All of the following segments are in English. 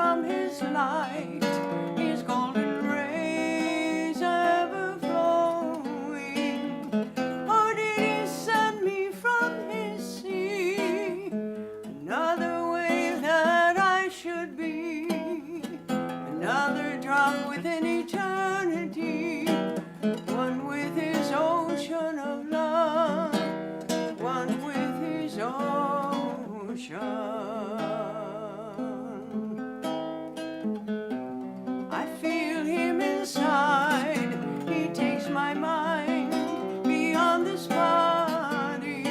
from his light, his golden rays ever flowing? Or did he send me from his sea, another wave that I should be, another drop within eternity, one with his ocean of love, one with his ocean. I feel him inside, he takes my mind beyond this body,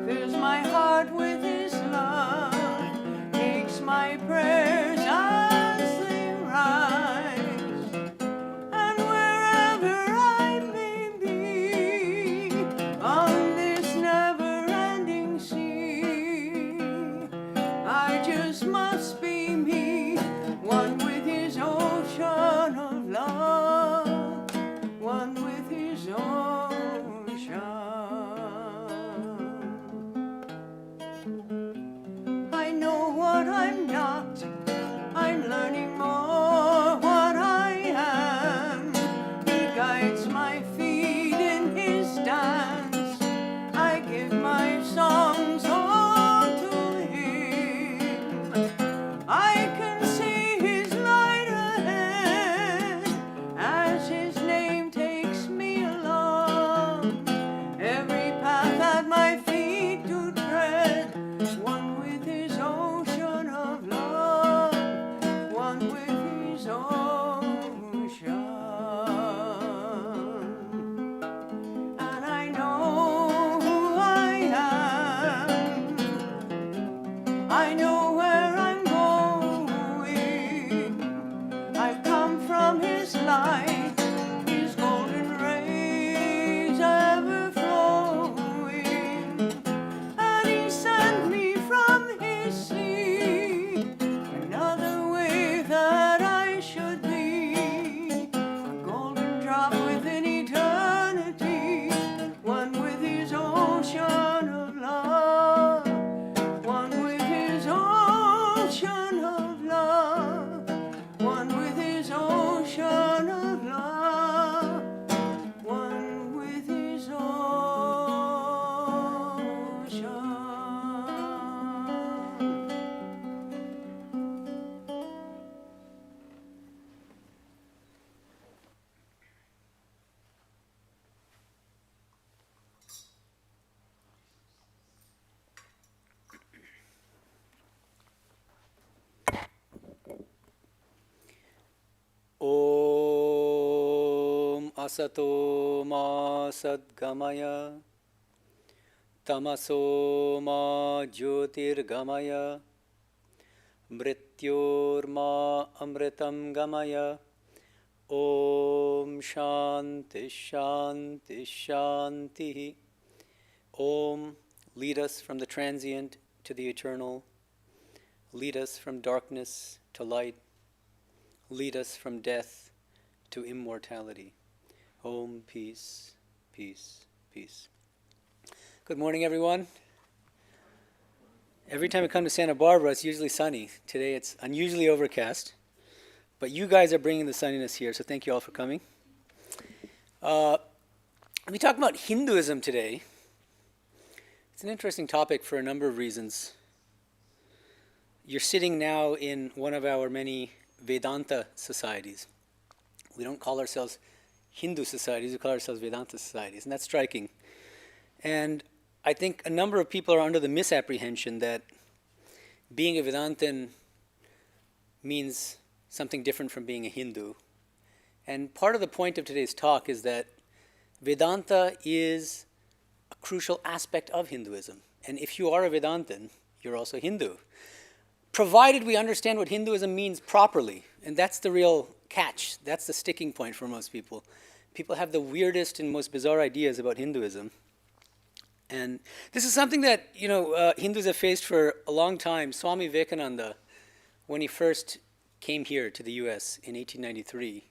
fills my heart with his love, takes my prayers as they rise, and wherever I may be on this never-ending sea, I just must be me, one with his ocean of love, one with his ocean. I know what I'm not, I'm learning more what I am. He guides my feet in his dance, I give my songs all to him. I can see his light ahead as his name takes me along, every path that my feet do tread, one with his ocean of love, one with his ocean. And I know who I am, I know where I'm going. I've come from his light, his golden rays ever flowing, and he sent me from his sea, another wave that I should be, a golden drop within eternity, one with his ocean of love, one with his ocean of love, one with his ocean of love, one with his ocean. Om asato ma sadgamaya, tamaso ma jyotirgamaya, mrityorma amritam gamaya. Om shanti shanti shanti. Om, lead us from the transient to the eternal. Lead us from darkness to light. Lead us from death to immortality. Om, peace, peace, peace. Good morning, everyone. Every time I come to Santa Barbara, it's usually sunny. Today it's unusually overcast. But you guys are bringing the sunniness here, so thank you all for coming. We'll be talking about Hinduism today. It's an interesting topic for a number of reasons. You're sitting now in one of our many Vedanta societies. We don't call ourselves Hindu societies, we call ourselves Vedanta societies, and that's striking. And I think a number of people are under the misapprehension that being a Vedantin means something different from being a Hindu. And part of the point of today's talk is that Vedanta is a crucial aspect of Hinduism. And if you are a Vedantin, you're also Hindu, provided we understand what Hinduism means properly. And that's the real catch. That's the sticking point for most people. People have the weirdest and most bizarre ideas about Hinduism. And this is something that, Hindus have faced for a long time. Swami Medhananda, when he first came here to the US in 1893,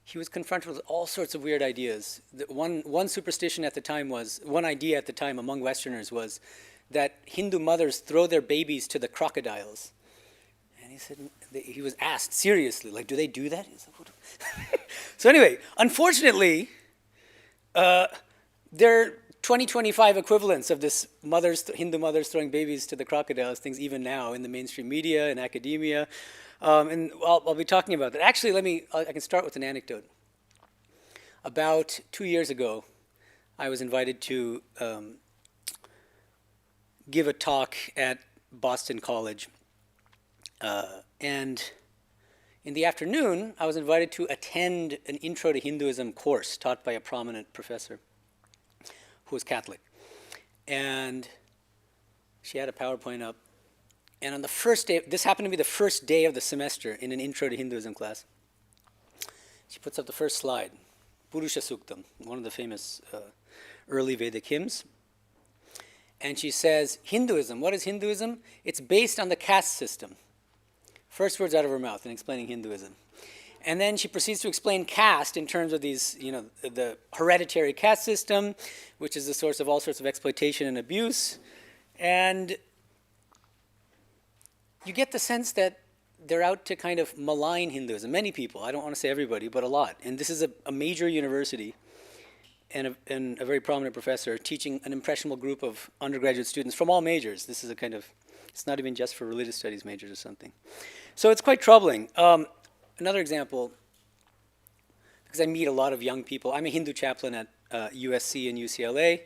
he was confronted with all sorts of weird ideas. One superstition at the time was, one idea at the time among Westerners was that Hindu mothers throw their babies to the crocodiles. And he said, he was asked seriously, like, do they do that? He's like, what? So anyway, unfortunately, there are 2025 equivalents of this Hindu mothers throwing babies to the crocodiles, things even now in the mainstream media and academia. And I'll be talking about that. Actually, I can start with an anecdote. About 2 years ago, I was invited to give a talk at Boston College. And in the afternoon, I was invited to attend an Intro to Hinduism course taught by a prominent professor who was Catholic. And she had a PowerPoint up. And on the first day, this happened to be the first day of the semester in an Intro to Hinduism class. She puts up the first slide, Purusha Suktam, one of the famous early Vedic hymns. And she says, Hinduism, what is Hinduism? It's based on the caste system. First words out of her mouth in explaining Hinduism. And then she proceeds to explain caste in terms of these, the hereditary caste system, which is the source of all sorts of exploitation and abuse. And you get the sense that they're out to kind of malign Hinduism. Many people, I don't want to say everybody, but a lot. And this is a major university and a very prominent professor teaching an impressionable group of undergraduate students from all majors. This is it's not even just for religious studies majors or something. So it's quite troubling. Another example, because I meet a lot of young people. I'm a Hindu chaplain at USC and UCLA.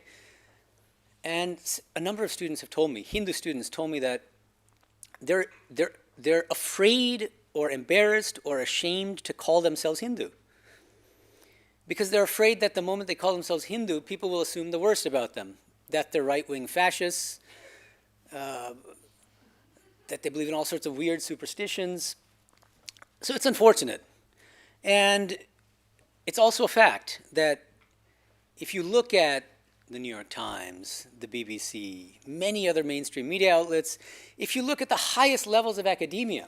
And a number of students have told me, Hindu students told me that they're afraid or embarrassed or ashamed to call themselves Hindu. Because they're afraid that the moment they call themselves Hindu, people will assume the worst about them. That they're right-wing fascists, that they believe in all sorts of weird superstitions. So it's unfortunate. And it's also a fact that if you look at the New York Times, the BBC, many other mainstream media outlets, if you look at the highest levels of academia,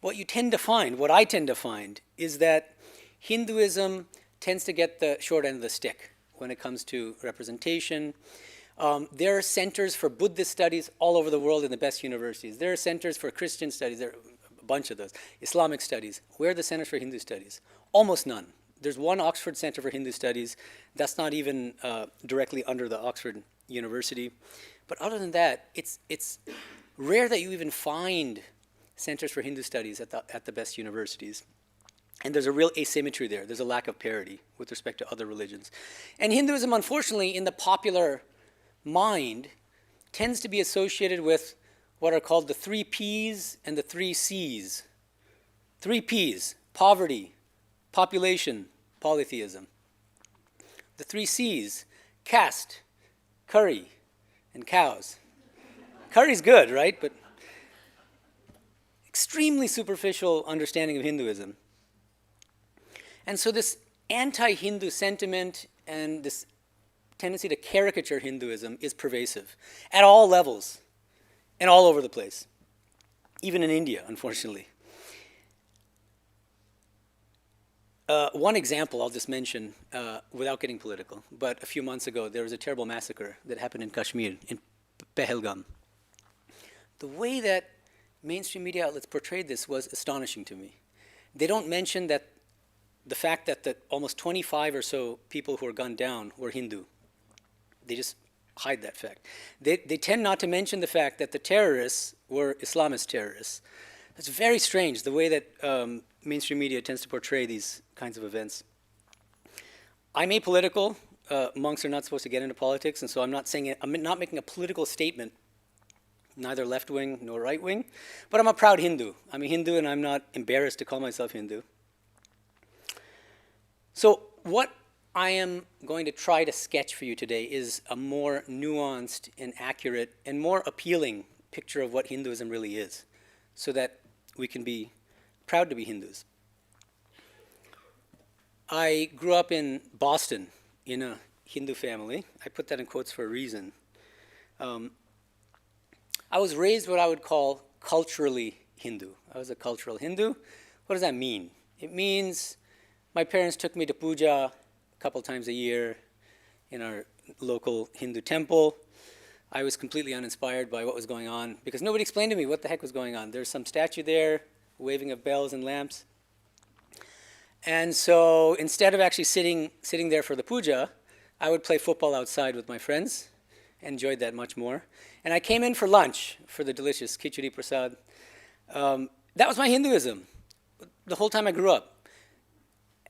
what I tend to find, is that Hinduism tends to get the short end of the stick when it comes to representation. There are centers for Buddhist studies all over the world in the best universities. There are centers for Christian studies, there are a bunch of those. Islamic studies. Where are the centers for Hindu studies? Almost none. There's one Oxford Center for Hindu Studies. That's not even directly under the Oxford University. But other than that, it's rare that you even find centers for Hindu studies at the best universities. And there's a real asymmetry there. There's a lack of parity with respect to other religions. And Hinduism, unfortunately, in the popular mind, tends to be associated with what are called the 3 Ps and the 3 Cs. 3 Ps, poverty, population, polytheism. The 3 Cs, caste, curry, and cows. Curry's good, right? But extremely superficial understanding of Hinduism. And so this anti-Hindu sentiment and this tendency to caricature Hinduism is pervasive at all levels and all over the place, even in India, unfortunately. One example I'll just mention without getting political, but a few months ago there was a terrible massacre that happened in Kashmir, in Pahalgam. The way that mainstream media outlets portrayed this was astonishing to me. They don't mention that the fact that the almost 25 or so people who were gunned down were Hindu. They just hide that fact. They tend not to mention the fact that the terrorists were Islamist terrorists. It's very strange, the way that mainstream media tends to portray these kinds of events. I'm apolitical. Monks are not supposed to get into politics, and so I'm not making a political statement, neither left-wing nor right-wing, but I'm a proud Hindu. I'm a Hindu, and I'm not embarrassed to call myself Hindu. So what I am going to try to sketch for you today is a more nuanced and accurate and more appealing picture of what Hinduism really is, so that we can be proud to be Hindus. I grew up in Boston in a Hindu family. I put that in quotes for a reason. I was raised what I would call culturally Hindu. I was a cultural Hindu. What does that mean? It means my parents took me to puja a couple times a year in our local Hindu temple. I was completely uninspired by what was going on because nobody explained to me what the heck was going on. There's some statue there, waving of bells and lamps. And so instead of actually sitting there for the puja, I would play football outside with my friends. Enjoyed that much more. And I came in for lunch for the delicious khichdi prasad. That was my Hinduism the whole time I grew up.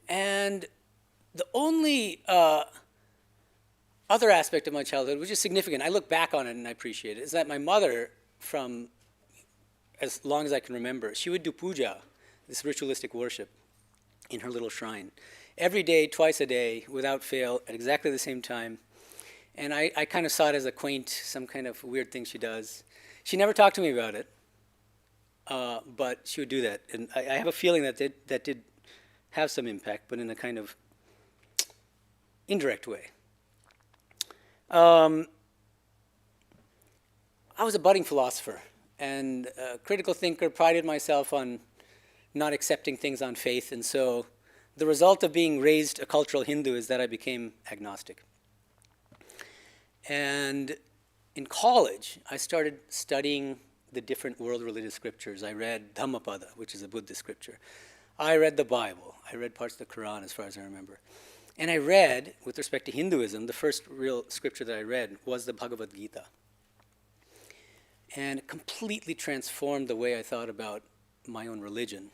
And the only other aspect of my childhood, which is significant, I look back on it and I appreciate it, is that my mother, from as long as I can remember, she would do puja, this ritualistic worship, in her little shrine. Every day, twice a day, without fail, at exactly the same time. And I kind of saw it as a quaint, some kind of weird thing she does. She never talked to me about it, but she would do that. And I have a feeling that did have some impact, but in a kind of indirect way. I was a budding philosopher and a critical thinker, prided myself on not accepting things on faith. And so the result of being raised a cultural Hindu is that I became agnostic. And in college, I started studying the different world religious scriptures. I read Dhammapada, which is a Buddhist scripture. I read the Bible. I read parts of the Quran, as far as I remember. And I read, with respect to Hinduism, the first real scripture that I read was the Bhagavad Gita. And it completely transformed the way I thought about my own religion.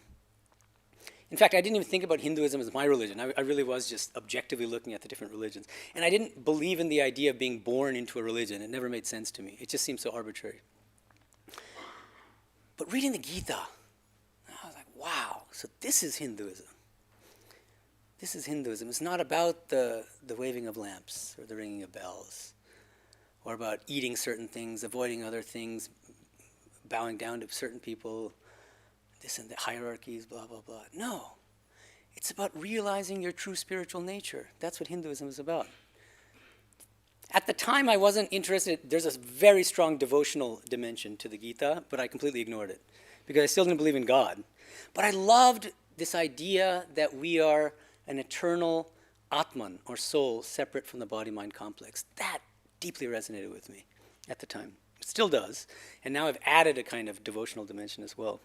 In fact, I didn't even think about Hinduism as my religion. I really was just objectively looking at the different religions. And I didn't believe in the idea of being born into a religion. It never made sense to me. It just seemed so arbitrary. But reading the Gita, I was like, wow, so this is Hinduism. This is Hinduism. It's not about the waving of lamps or the ringing of bells or about eating certain things, avoiding other things, bowing down to certain people, this and the hierarchies, blah, blah, blah. No. It's about realizing your true spiritual nature. That's what Hinduism is about. At the time, I wasn't interested. There's a very strong devotional dimension to the Gita, but I completely ignored it because I still didn't believe in God. But I loved this idea that we are an eternal Atman, or soul, separate from the body-mind complex. That deeply resonated with me at the time. It still does. And now I've added a kind of devotional dimension as well.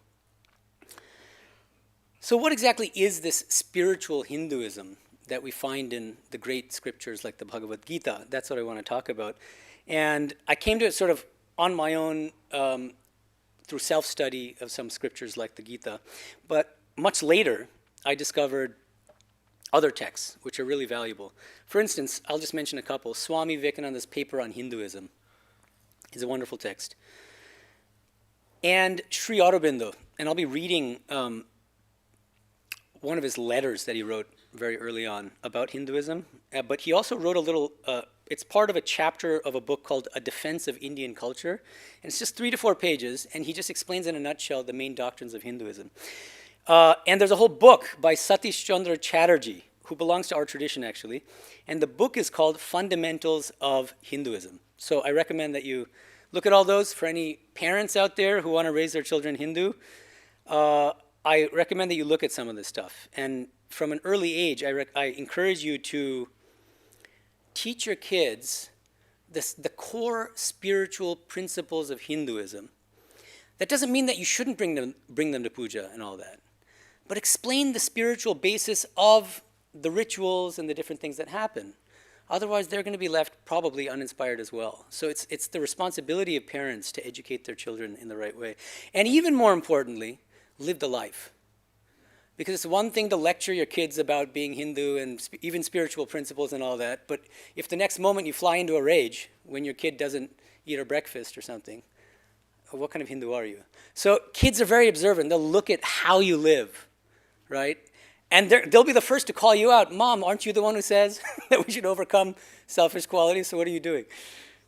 So what exactly is this spiritual Hinduism that we find in the great scriptures like the Bhagavad Gita? That's what I want to talk about. And I came to it sort of on my own through self-study of some scriptures like the Gita. But much later, I discovered other texts which are really valuable. For instance, I'll just mention a couple. Swami Medhananda's paper on Hinduism is a wonderful text. And Sri Aurobindo, and I'll be reading one of his letters that he wrote very early on about Hinduism. But he also wrote a little, it's part of a chapter of a book called A Defense of Indian Culture. And it's just 3 to 4 pages, and he just explains in a nutshell the main doctrines of Hinduism. And there's a whole book by Satish Chandra Chatterjee, who belongs to our tradition, actually. And the book is called Fundamentals of Hinduism. So I recommend that you look at all those. For any parents out there who want to raise their children Hindu, I recommend that you look at some of this stuff. And from an early age, I encourage you to teach your kids the core spiritual principles of Hinduism. That doesn't mean that you shouldn't bring them to puja and all that. But explain the spiritual basis of the rituals and the different things that happen. Otherwise, they're going to be left probably uninspired as well. So it's the responsibility of parents to educate their children in the right way. And even more importantly, live the life. Because it's one thing to lecture your kids about being Hindu and even spiritual principles and all that, but if the next moment you fly into a rage when your kid doesn't eat a breakfast or something, what kind of Hindu are you? So kids are very observant. They'll look at how you live, right? And they'll be the first to call you out. Mom, aren't you the one who says that we should overcome selfish qualities? So what are you doing?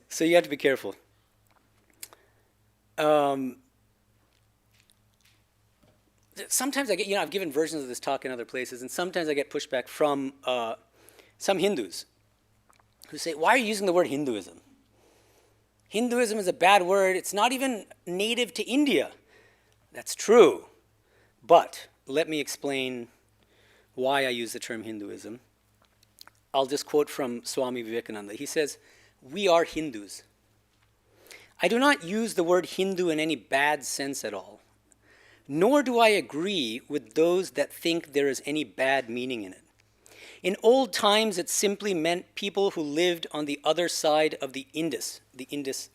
So you have to be careful. Sometimes I get, I've given versions of this talk in other places, and sometimes I get pushback from some Hindus who say, why are you using the word Hinduism? Hinduism is a bad word. It's not even native to India. That's true. But let me explain why I use the term Hinduism. I'll just quote from Swami Medhananda. He says, we are Hindus. I do not use the word Hindu in any bad sense at all, nor do I agree with those that think there is any bad meaning in it. In old times, it simply meant people who lived on the other side of the Indus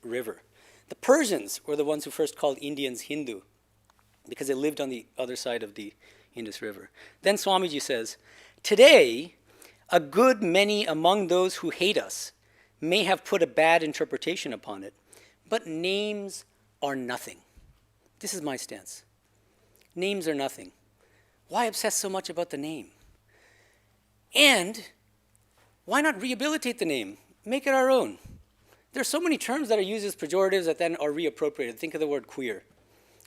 River. The Persians were the ones who first called Indians Hindu because they lived on the other side of the Indus River. Then Swamiji says, today, a good many among those who hate us may have put a bad interpretation upon it, but names are nothing. This is my stance. Names are nothing. Why obsess so much about the name? And why not rehabilitate the name? Make it our own. There are so many terms that are used as pejoratives that then are reappropriated. Think of the word queer,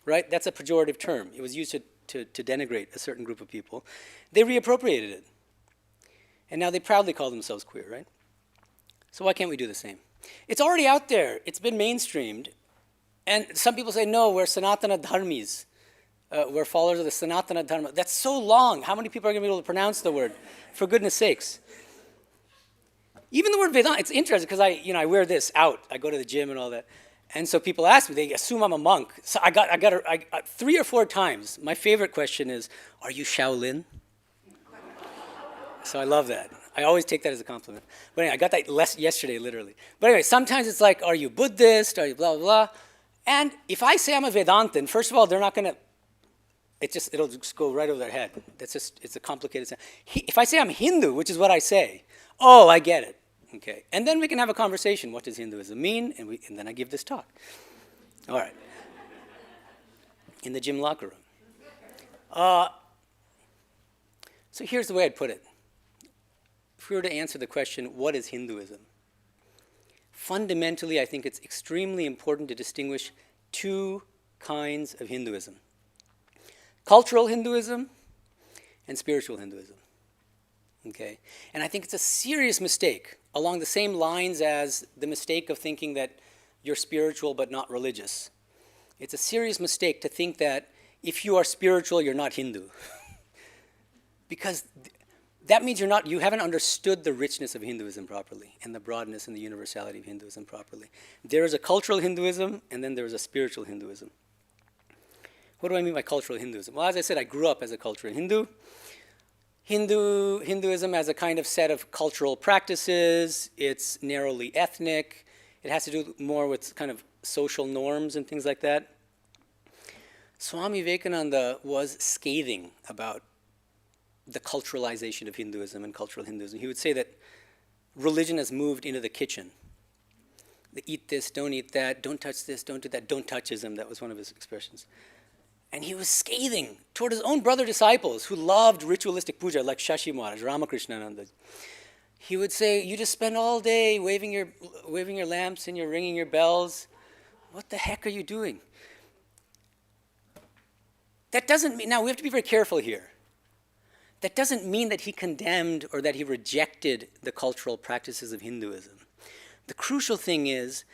right? That's a pejorative term. It was used to denigrate a certain group of people. They reappropriated it. And now they proudly call themselves queer, right? So why can't we do the same? It's already out there. It's been mainstreamed. And some people say, no, we're Sanatana Dharmis. We're followers of the Sanatana Dharma. That's so long. How many people are going to be able to pronounce the word? For goodness sakes. Even the word Vedanta, it's interesting because I wear this out. I go to the gym and all that. And so people ask me, they assume I'm a monk. So I got 3 or 4 times. My favorite question is, are you Shaolin? So I love that. I always take that as a compliment. But anyway, I got that yesterday, literally. But anyway, sometimes it's like, are you Buddhist? Are you blah, blah, blah? And if I say I'm a Vedantin, first of all, they're not going to, it'll just go right over their head. It's a complicated sense. If I say I'm Hindu, which is what I say, oh, I get it. Okay. And then we can have a conversation. What does Hinduism mean? And then I give this talk. All right. In the gym locker room. So here's the way I'd put it. If we were to answer the question, what is Hinduism? Fundamentally, I think it's extremely important to distinguish 2 kinds of Hinduism. Cultural Hinduism and spiritual Hinduism. Okay? And I think it's a serious mistake, along the same lines as the mistake of thinking that you're spiritual but not religious. It's a serious mistake to think that if you are spiritual, you're not Hindu. Because that means you haven't understood the richness of Hinduism properly and the broadness and the universality of Hinduism properly. There is a cultural Hinduism and then there is a spiritual Hinduism. What do I mean by cultural Hinduism? Well, as I said, I grew up as a cultural Hindu. Hinduism as a kind of set of cultural practices. It's narrowly ethnic. It has to do more with kind of social norms and things like that. Swami Vivekananda was scathing about the culturalization of Hinduism and cultural Hinduism. He would say that religion has moved into the kitchen. The eat this, don't eat that, don't touch this, don't do that, don't touchism. That was one of his expressions. And he was scathing toward his own brother disciples who loved ritualistic puja like Shashi Maharaj, Ramakrishnananda. He would say, you just spend all day waving your lamps and you're ringing your bells. What the heck are you doing? That doesn't mean, now we have to be very careful here. That doesn't mean that he condemned or that he rejected the cultural practices of Hinduism. The crucial thing is,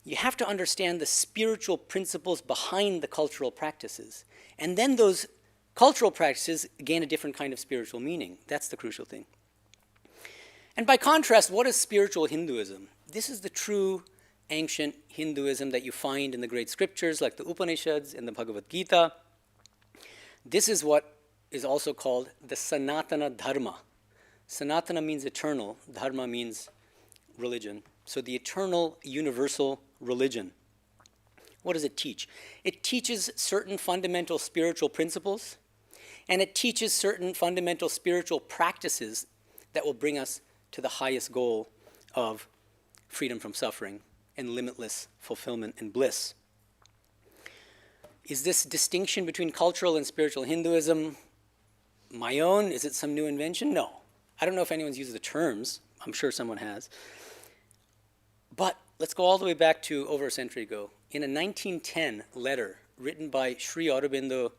you have to understand the spiritual principles behind the cultural practices. And then those cultural practices gain a different kind of spiritual meaning. That's the crucial thing. And by contrast, what is spiritual Hinduism? This is the true ancient Hinduism that you find in the great scriptures like the Upanishads and the Bhagavad Gita. This is what is also called the Sanatana Dharma. Sanatana means eternal. Dharma means religion. So the eternal, universal religion. What does it teach? It teaches certain fundamental spiritual principles, and it teaches certain fundamental spiritual practices that will bring us to the highest goal of freedom from suffering and limitless fulfillment and bliss. Is this distinction between cultural and spiritual Hinduism my own? Is it some new invention? No. I don't know if anyone's used the terms. I'm sure someone has. But let's go all the way back to over a century ago. In a 1910 letter written by Sri Aurobindo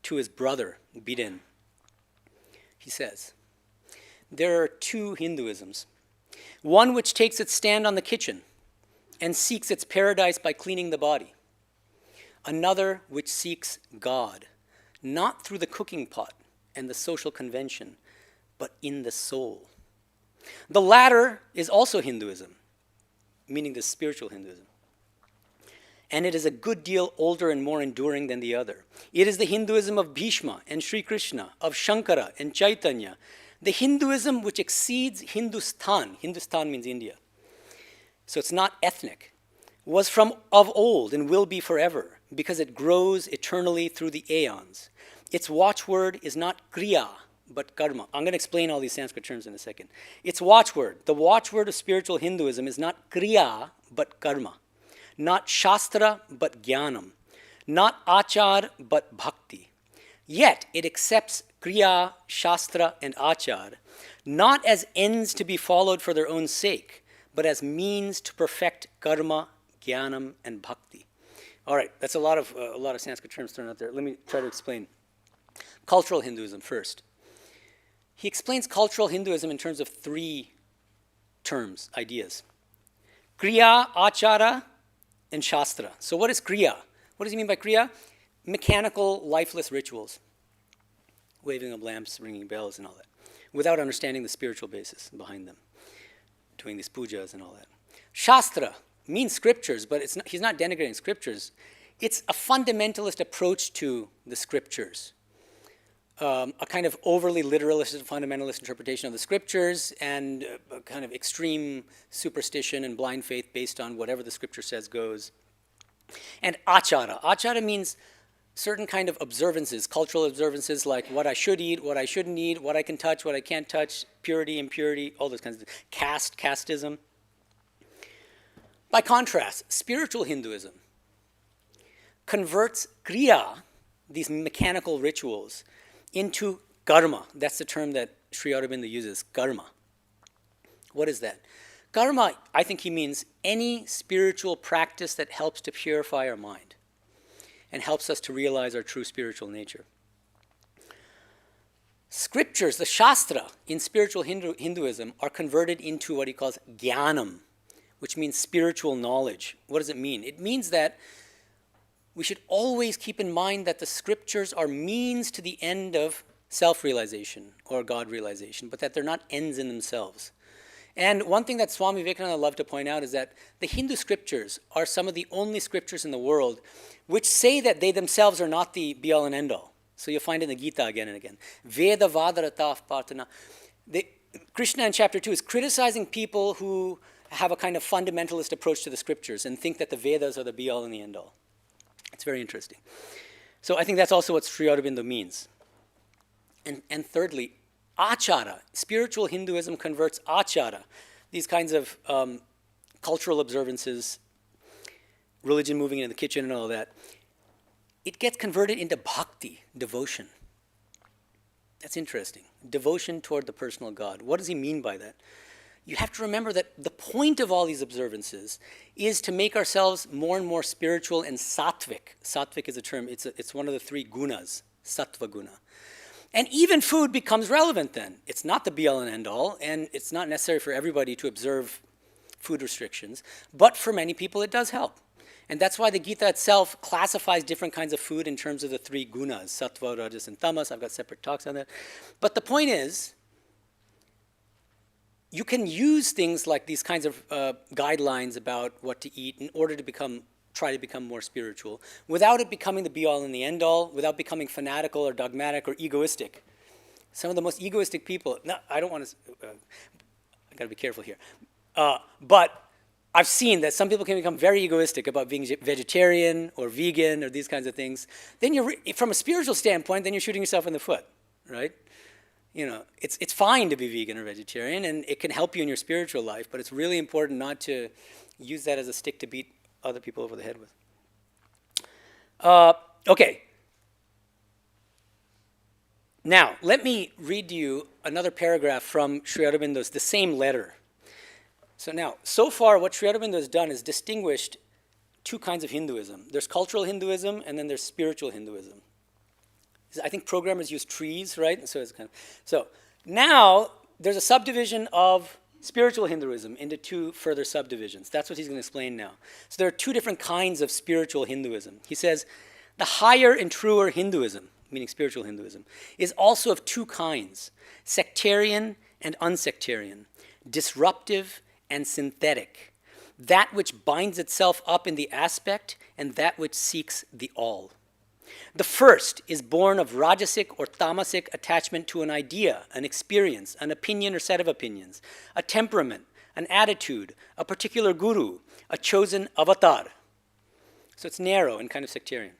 to his brother, Biden, he says, there are 2 Hinduisms. One which takes its stand on the kitchen and seeks its paradise by cleaning the body. Another which seeks God, not through the cooking pot and the social convention, but in the soul. The latter is also Hinduism, meaning the spiritual Hinduism. and it is a good deal older and more enduring than the other. It is the Hinduism of Bhishma and Sri Krishna, of Shankara and Chaitanya, the Hinduism which exceeds Hindustan. Hindustan means India. So it's not ethnic. Was from of old and will be forever, because it grows eternally through the aeons. Its watchword is not kriya, but karma. I'm going to explain all these Sanskrit terms in a second. Its watchword, the watchword of spiritual Hinduism is not kriya, but karma. Not shastra, but jnanam. Not achar, but bhakti. Yet it accepts kriya, shastra, and achar, not as ends to be followed for their own sake, but as means to perfect karma, jnanam, and bhakti. All right, that's a lot of Sanskrit terms thrown out there. Let me try to explain. Cultural Hinduism first. He explains cultural Hinduism in terms of three terms, ideas. Kriya, achara, and shastra. So what is kriya? What does he mean by kriya? Mechanical, lifeless rituals. Waving of lamps, ringing bells, and all that. Without understanding the spiritual basis behind them. Doing these pujas and all that. Shastra means scriptures, but he's not denigrating scriptures. It's a fundamentalist approach to the scriptures. A kind of overly literalist, fundamentalist interpretation of the scriptures, and a kind of extreme superstition and blind faith based on whatever the scripture says goes. And achara. Achara means certain kind of observances, cultural observances like what I should eat, what I shouldn't eat, what I can touch, what I can't touch, purity, impurity, all those kinds of things. Casteism. By contrast, spiritual Hinduism converts kriya, these mechanical rituals, into karma. That's the term that Sri Aurobindo uses, karma. What is that? Karma, I think he means any spiritual practice that helps to purify our mind and helps us to realize our true spiritual nature. Scriptures, the Shastra in spiritual Hinduism are converted into what he calls jnanam, which means spiritual knowledge. What does it mean? It means that we should always keep in mind that the scriptures are means to the end of self-realization or God realization, but that they're not ends in themselves. And one thing that Swami Medhananda loved to point out is that the Hindu scriptures are some of the only scriptures in the world which say that they themselves are not the be-all and end-all. So you'll find it in the Gita again and again. Veda Vadaratav Partana. Krishna in chapter 2 is criticizing people who have a kind of fundamentalist approach to the scriptures and think that the Vedas are the be-all and the end-all. It's very interesting. So I think that's also what Sri Aurobindo means. And thirdly, achara. Spiritual Hinduism converts achara, these kinds of cultural observances, religion moving in the kitchen and all that. It gets converted into bhakti, devotion. That's interesting. Devotion toward the personal God. What does he mean by that? You have to remember that the point of all these observances is to make ourselves more and more spiritual and sattvic. Sattvic is a term, it's one of the three gunas, sattva guna. And even food becomes relevant then. It's not the be-all and end-all, and it's not necessary for everybody to observe food restrictions, but for many people it does help. And that's why the Gita itself classifies different kinds of food in terms of the three gunas, sattva, rajas, and tamas. I've got separate talks on that. But the point is, you can use things like these kinds of guidelines about what to eat in order to try to become more spiritual, without it becoming the be-all and the end-all, without becoming fanatical or dogmatic or egoistic. Some of the most egoistic people, I don't want to, I got to be careful here, but I've seen that some people can become very egoistic about being vegetarian or vegan or these kinds of things. Then from a spiritual standpoint, then you're shooting yourself in the foot, right? You know, it's fine to be vegan or vegetarian, and it can help you in your spiritual life, but it's really important not to use that as a stick to beat other people over the head with. Okay. Now, let me read to you another paragraph from Sri Aurobindo's, the same letter. So far, what Sri Aurobindo has done is distinguished two kinds of Hinduism. There's cultural Hinduism, and then there's spiritual Hinduism. I think programmers use trees, right? So now there's a subdivision of spiritual Hinduism into two further subdivisions. That's what he's going to explain now. So there are two different kinds of spiritual Hinduism. He says the higher and truer Hinduism, meaning spiritual Hinduism, is also of two kinds, sectarian and unsectarian, disruptive and synthetic. that which binds itself up in the aspect, and that which seeks the all. The first is born of rajasic or tamasic attachment to an idea, an experience, an opinion or set of opinions, a temperament, an attitude, a particular guru, a chosen avatar. So it's narrow and kind of sectarian.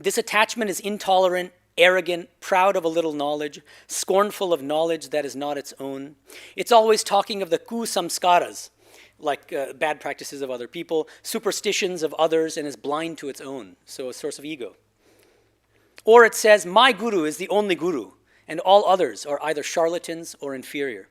This attachment is intolerant, arrogant, proud of a little knowledge, scornful of knowledge that is not its own. It's always talking of the kusamskaras, like bad practices of other people, superstitions of others, and is blind to its own, so a source of ego. Or it says, my guru is the only guru, and all others are either charlatans or inferior.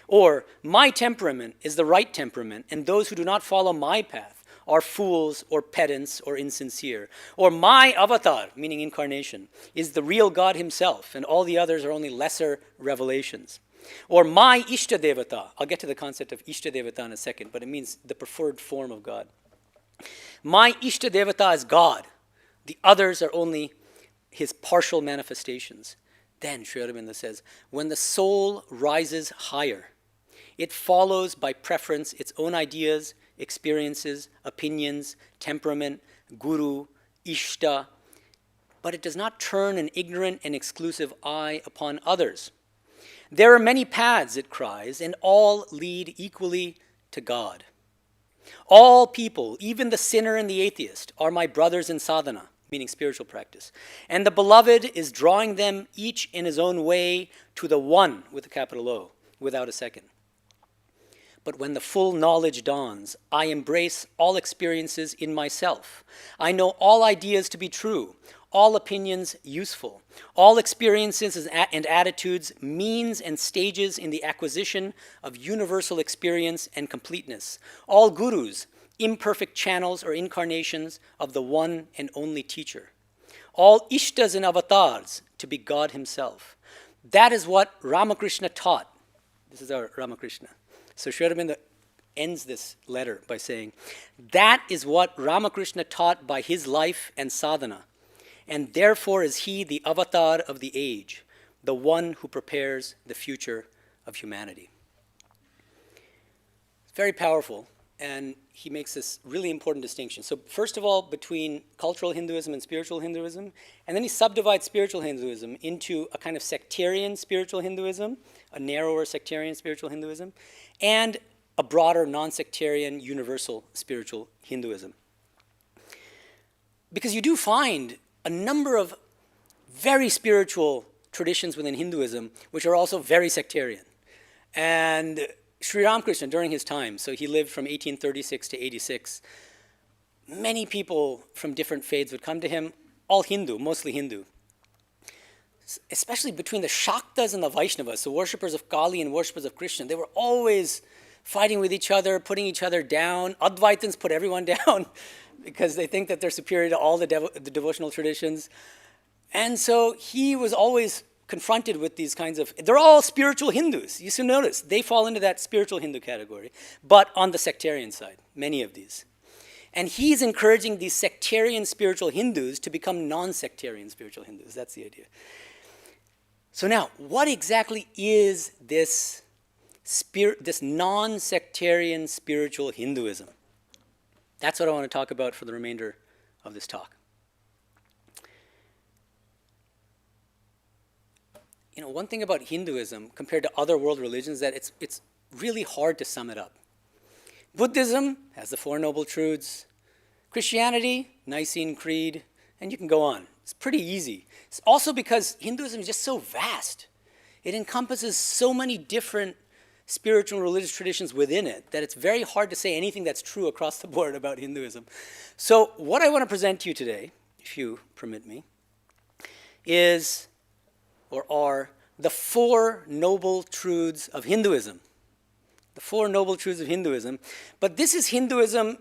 Or, my temperament is the right temperament, and those who do not follow my path are fools or pedants or insincere. Or my avatar, meaning incarnation, is the real God himself, and all the others are only lesser revelations. Or my Ishta Devata, I'll get to the concept of Ishta Devata in a second, but it means the preferred form of God. My Ishta Devata is God. The others are only his partial manifestations. Then, Sri Aurobindo says, when the soul rises higher, it follows by preference its own ideas, experiences, opinions, temperament, guru, ishta, but it does not turn an ignorant and exclusive eye upon others. There are many paths, it cries, and all lead equally to God. All people, even the sinner and the atheist, are my brothers in sadhana, meaning spiritual practice. And the beloved is drawing them each in his own way to the one, with a capital O, without a second. But when the full knowledge dawns, I embrace all experiences in myself. I know all ideas to be true, all opinions useful, all experiences and attitudes means and stages in the acquisition of universal experience and completeness, all gurus, imperfect channels or incarnations of the one and only teacher, all ishtas and avatars to be God himself. That is what Ramakrishna taught. This is our Ramakrishna. So Sri Aurobindo ends this letter by saying, that is what Ramakrishna taught by his life and sadhana, and therefore is he the avatar of the age, the one who prepares the future of humanity. It's very powerful, and he makes this really important distinction. So first of all, between cultural Hinduism and spiritual Hinduism, and then he subdivides spiritual Hinduism into a kind of sectarian spiritual Hinduism, a narrower sectarian spiritual Hinduism, and a broader non-sectarian universal spiritual Hinduism. Because you do find a number of very spiritual traditions within Hinduism which are also very sectarian. And Sri Ramakrishna, during his time, so he lived from 1836 to 86, many people from different faiths would come to him, all Hindu, mostly Hindu. Especially between the Shaktas and the Vaishnavas, so worshippers of Kali and worshippers of Krishna, they were always fighting with each other, putting each other down. Advaitins put everyone down because they think that they're superior to all the devotional traditions. And so he was always confronted with these kinds of, they're all spiritual Hindus. You should notice, they fall into that spiritual Hindu category, but on the sectarian side, many of these. And he's encouraging these sectarian spiritual Hindus to become non-sectarian spiritual Hindus. That's the idea. So now, what exactly is this non-sectarian spiritual Hinduism? That's what I want to talk about for the remainder of this talk. You know, one thing about Hinduism compared to other world religions is that it's really hard to sum it up. Buddhism has the Four Noble Truths. Christianity, Nicene Creed, and you can go on. It's pretty easy. It's also because Hinduism is just so vast. It encompasses so many different spiritual and religious traditions within it that it's very hard to say anything that's true across the board about Hinduism. So what I want to present to you today, if you permit me, is, or are, the Four Noble Truths of Hinduism. The Four Noble Truths of Hinduism. But this is Hinduism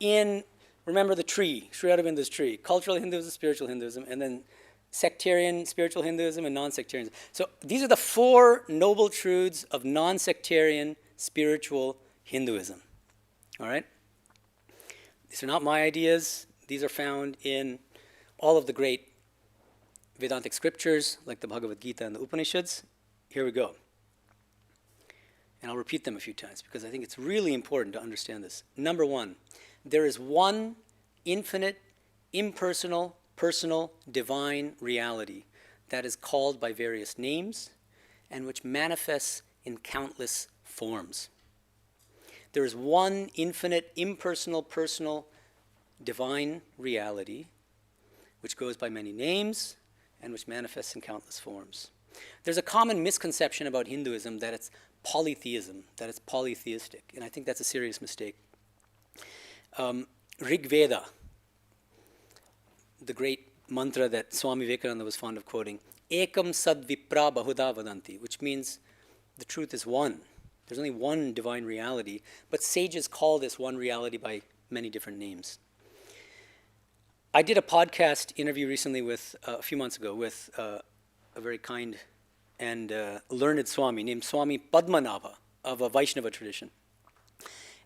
in, remember the tree, Sri Aurobindo's tree, cultural Hinduism, spiritual Hinduism, and then sectarian spiritual Hinduism and non-sectarianism. So these are the Four Noble Truths of non-sectarian spiritual Hinduism. All right? These are not my ideas. These are found in all of the great Vedantic scriptures, like the Bhagavad Gita and the Upanishads. Here we go. And I'll repeat them a few times because I think it's really important to understand this. Number one, there is one infinite, impersonal, personal, divine reality that is called by various names and which manifests in countless forms. There is one infinite, impersonal, personal, divine reality which goes by many names and which manifests in countless forms. There's a common misconception about Hinduism that it's polytheism, that it's polytheistic, and I think that's a serious mistake. Rig Veda, the great mantra that Swami Medhananda was fond of quoting, Ekam sad vipra bahuda vadanti, which means the truth is one. There's only one divine reality, but sages call this one reality by many different names. I did a podcast interview recently with, a few months ago, with a very kind and learned Swami named Swami Padmanabha of a Vaishnava tradition.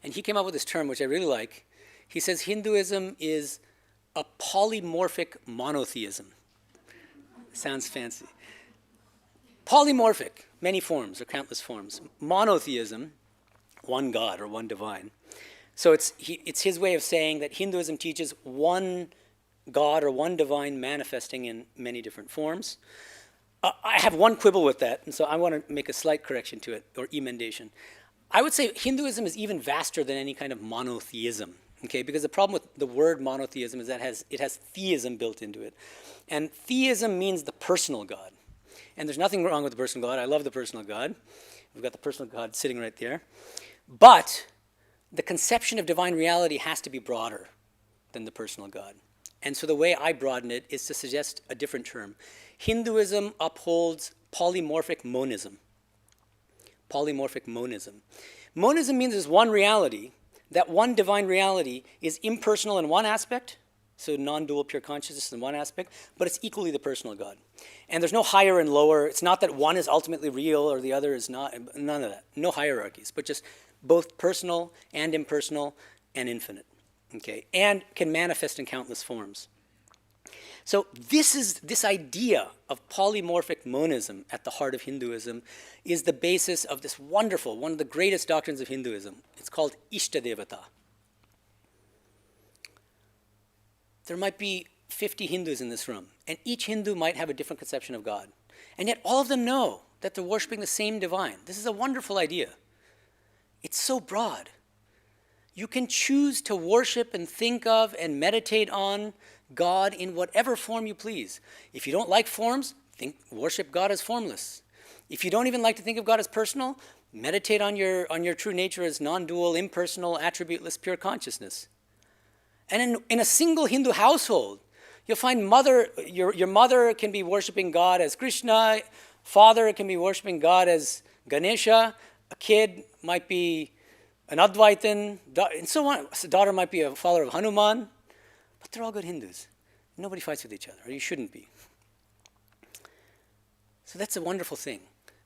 And he came up with this term, which I really like. He says Hinduism is a polymorphic monotheism. Sounds fancy. Polymorphic, many forms or countless forms. Monotheism, one God or one divine. So it's his way of saying that Hinduism teaches one God or one divine manifesting in many different forms. I have one quibble with that, and so I want to make a slight correction to it, or emendation. I would say Hinduism is even vaster than any kind of monotheism, okay? Because the problem with the word monotheism is that it has theism built into it. And theism means the personal God. And there's nothing wrong with the personal God. I love the personal God. We've got the personal God sitting right there. But the conception of divine reality has to be broader than the personal God. And so the way I broaden it is to suggest a different term. Hinduism upholds polymorphic monism. Polymorphic monism. Monism means there's one reality. That one divine reality is impersonal in one aspect, so non-dual pure consciousness in one aspect, but it's equally the personal God. And there's no higher and lower. It's not that one is ultimately real or the other is not. None of that. No hierarchies, but just both personal and impersonal and infinite. Okay, and can manifest in countless forms. So this idea of polymorphic monism at the heart of Hinduism is the basis of this wonderful, one of the greatest doctrines of Hinduism. It's called Ishtadevata. There might be 50 Hindus in this room, and each Hindu might have a different conception of God. And yet all of them know that they're worshiping the same divine. This is a wonderful idea. It's so broad. You can choose to worship and think of and meditate on God in whatever form you please. If you don't like forms, worship God as formless. If you don't even like to think of God as personal, meditate on your true nature as non-dual, impersonal, attributeless, pure consciousness. And in a single Hindu household, you'll find your mother can be worshiping God as Krishna, father can be worshiping God as Ganesha, a kid might be an Advaitin, and so on. So daughter might be a follower of Hanuman, but they're all good Hindus. Nobody fights with each other, or you shouldn't be. So that's a wonderful thing.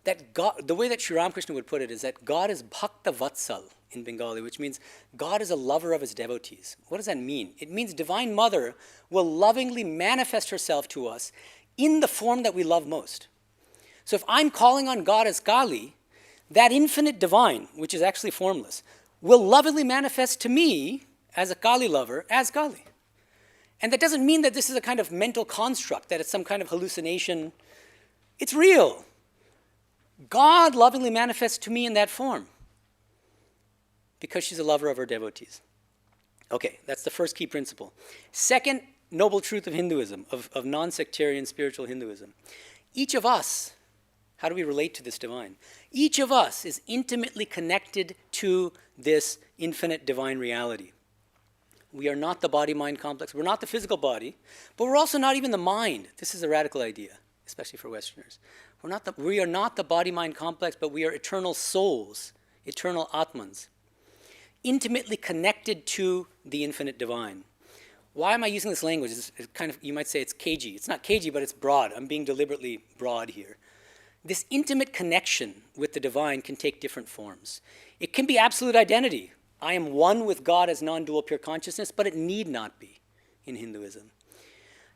That God, the way that Sri Ramakrishna would put it is that God is Bhakta Vatsal in Bengali, which means God is a lover of his devotees. What does that mean? It means Divine Mother will lovingly manifest herself to us in the form that we love most. So if I'm calling on God as Kali, that infinite divine, which is actually formless, will lovingly manifest to me as a Kali lover, as Kali. And that doesn't mean that this is a kind of mental construct, that it's some kind of hallucination. It's real. God lovingly manifests to me in that form because she's a lover of her devotees. Okay, that's the first key principle. Second noble truth of Hinduism, of non-sectarian spiritual Hinduism. Each of us, how do we relate to this divine? Each of us is intimately connected to this infinite divine reality. We are not the body-mind complex. We're not the physical body, but we're also not even the mind. This is a radical idea, especially for Westerners. We are not the body-mind complex, but we are eternal souls, eternal Atmans, intimately connected to the infinite divine. Why am I using this language? It's kind of, you might say it's cagey. It's not cagey, but it's broad. I'm being deliberately broad here. This intimate connection with the divine can take different forms. It can be absolute identity. I am one with God as non-dual pure consciousness, but it need not be in Hinduism.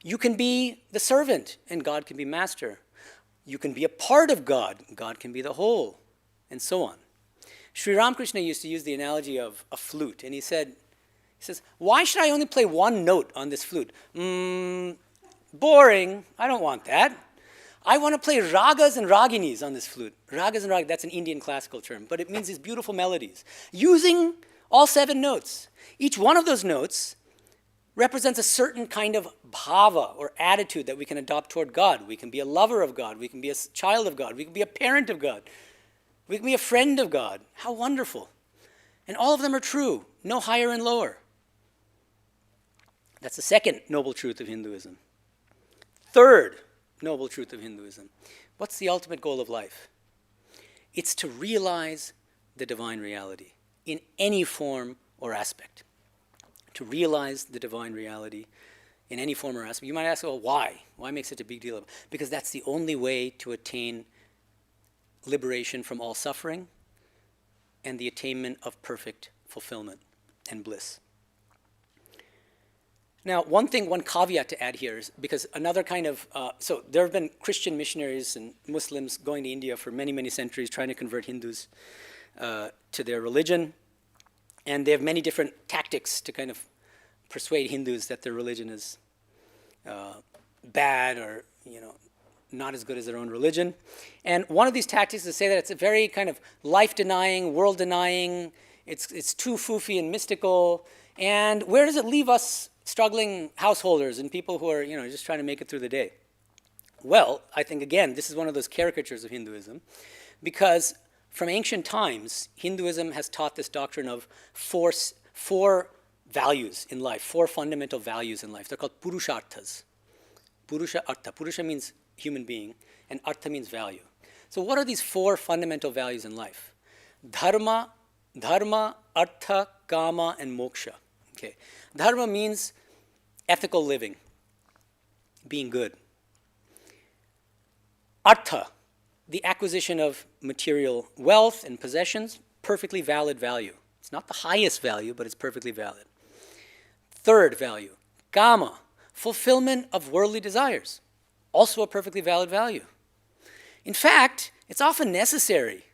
You can be the servant, and God can be master. You can be a part of God. God can be the whole, and so on. Sri Ramakrishna used to use the analogy of a flute, and he says, why should I only play one note on this flute? Boring. I don't want that. I want to play ragas and raginis on this flute. Ragas and raginis, that's an Indian classical term, but it means these beautiful melodies, using all 7 notes. Each one of those notes represents a certain kind of bhava or attitude that we can adopt toward God. We can be a lover of God. We can be a child of God. We can be a parent of God. We can be a friend of God. How wonderful. And all of them are true, no higher and lower. That's the second noble truth of Hinduism. Third noble truth of Hinduism. What's the ultimate goal of life? It's to realize the divine reality in any form or aspect. To realize the divine reality in any form or aspect. You might ask, well, why? Why make such a big deal of it? Because that's the only way to attain liberation from all suffering and the attainment of perfect fulfillment and bliss. Now, one caveat to add here is because another kind of, so there have been Christian missionaries and Muslims going to India for many, many centuries trying to convert Hindus to their religion. And they have many different tactics to kind of persuade Hindus that their religion is bad or, not as good as their own religion. And one of these tactics is to say that it's a very kind of life-denying, world-denying, it's too foofy and mystical. And where does it leave us struggling householders and people who are, just trying to make it through the day? Well, I think, again, this is one of those caricatures of Hinduism, because from ancient times, Hinduism has taught this doctrine of four values in life, 4 fundamental values in life. They're called purusharthas. Purusha means human being, and artha means value. So what are these 4 fundamental values in life? Dharma, artha, kama, and moksha. Okay. Dharma means ethical living, being good. Artha, the acquisition of material wealth and possessions, perfectly valid value. It's not the highest value, but it's perfectly valid. Third value, kama, fulfillment of worldly desires, also a perfectly valid value. In fact, it's often necessary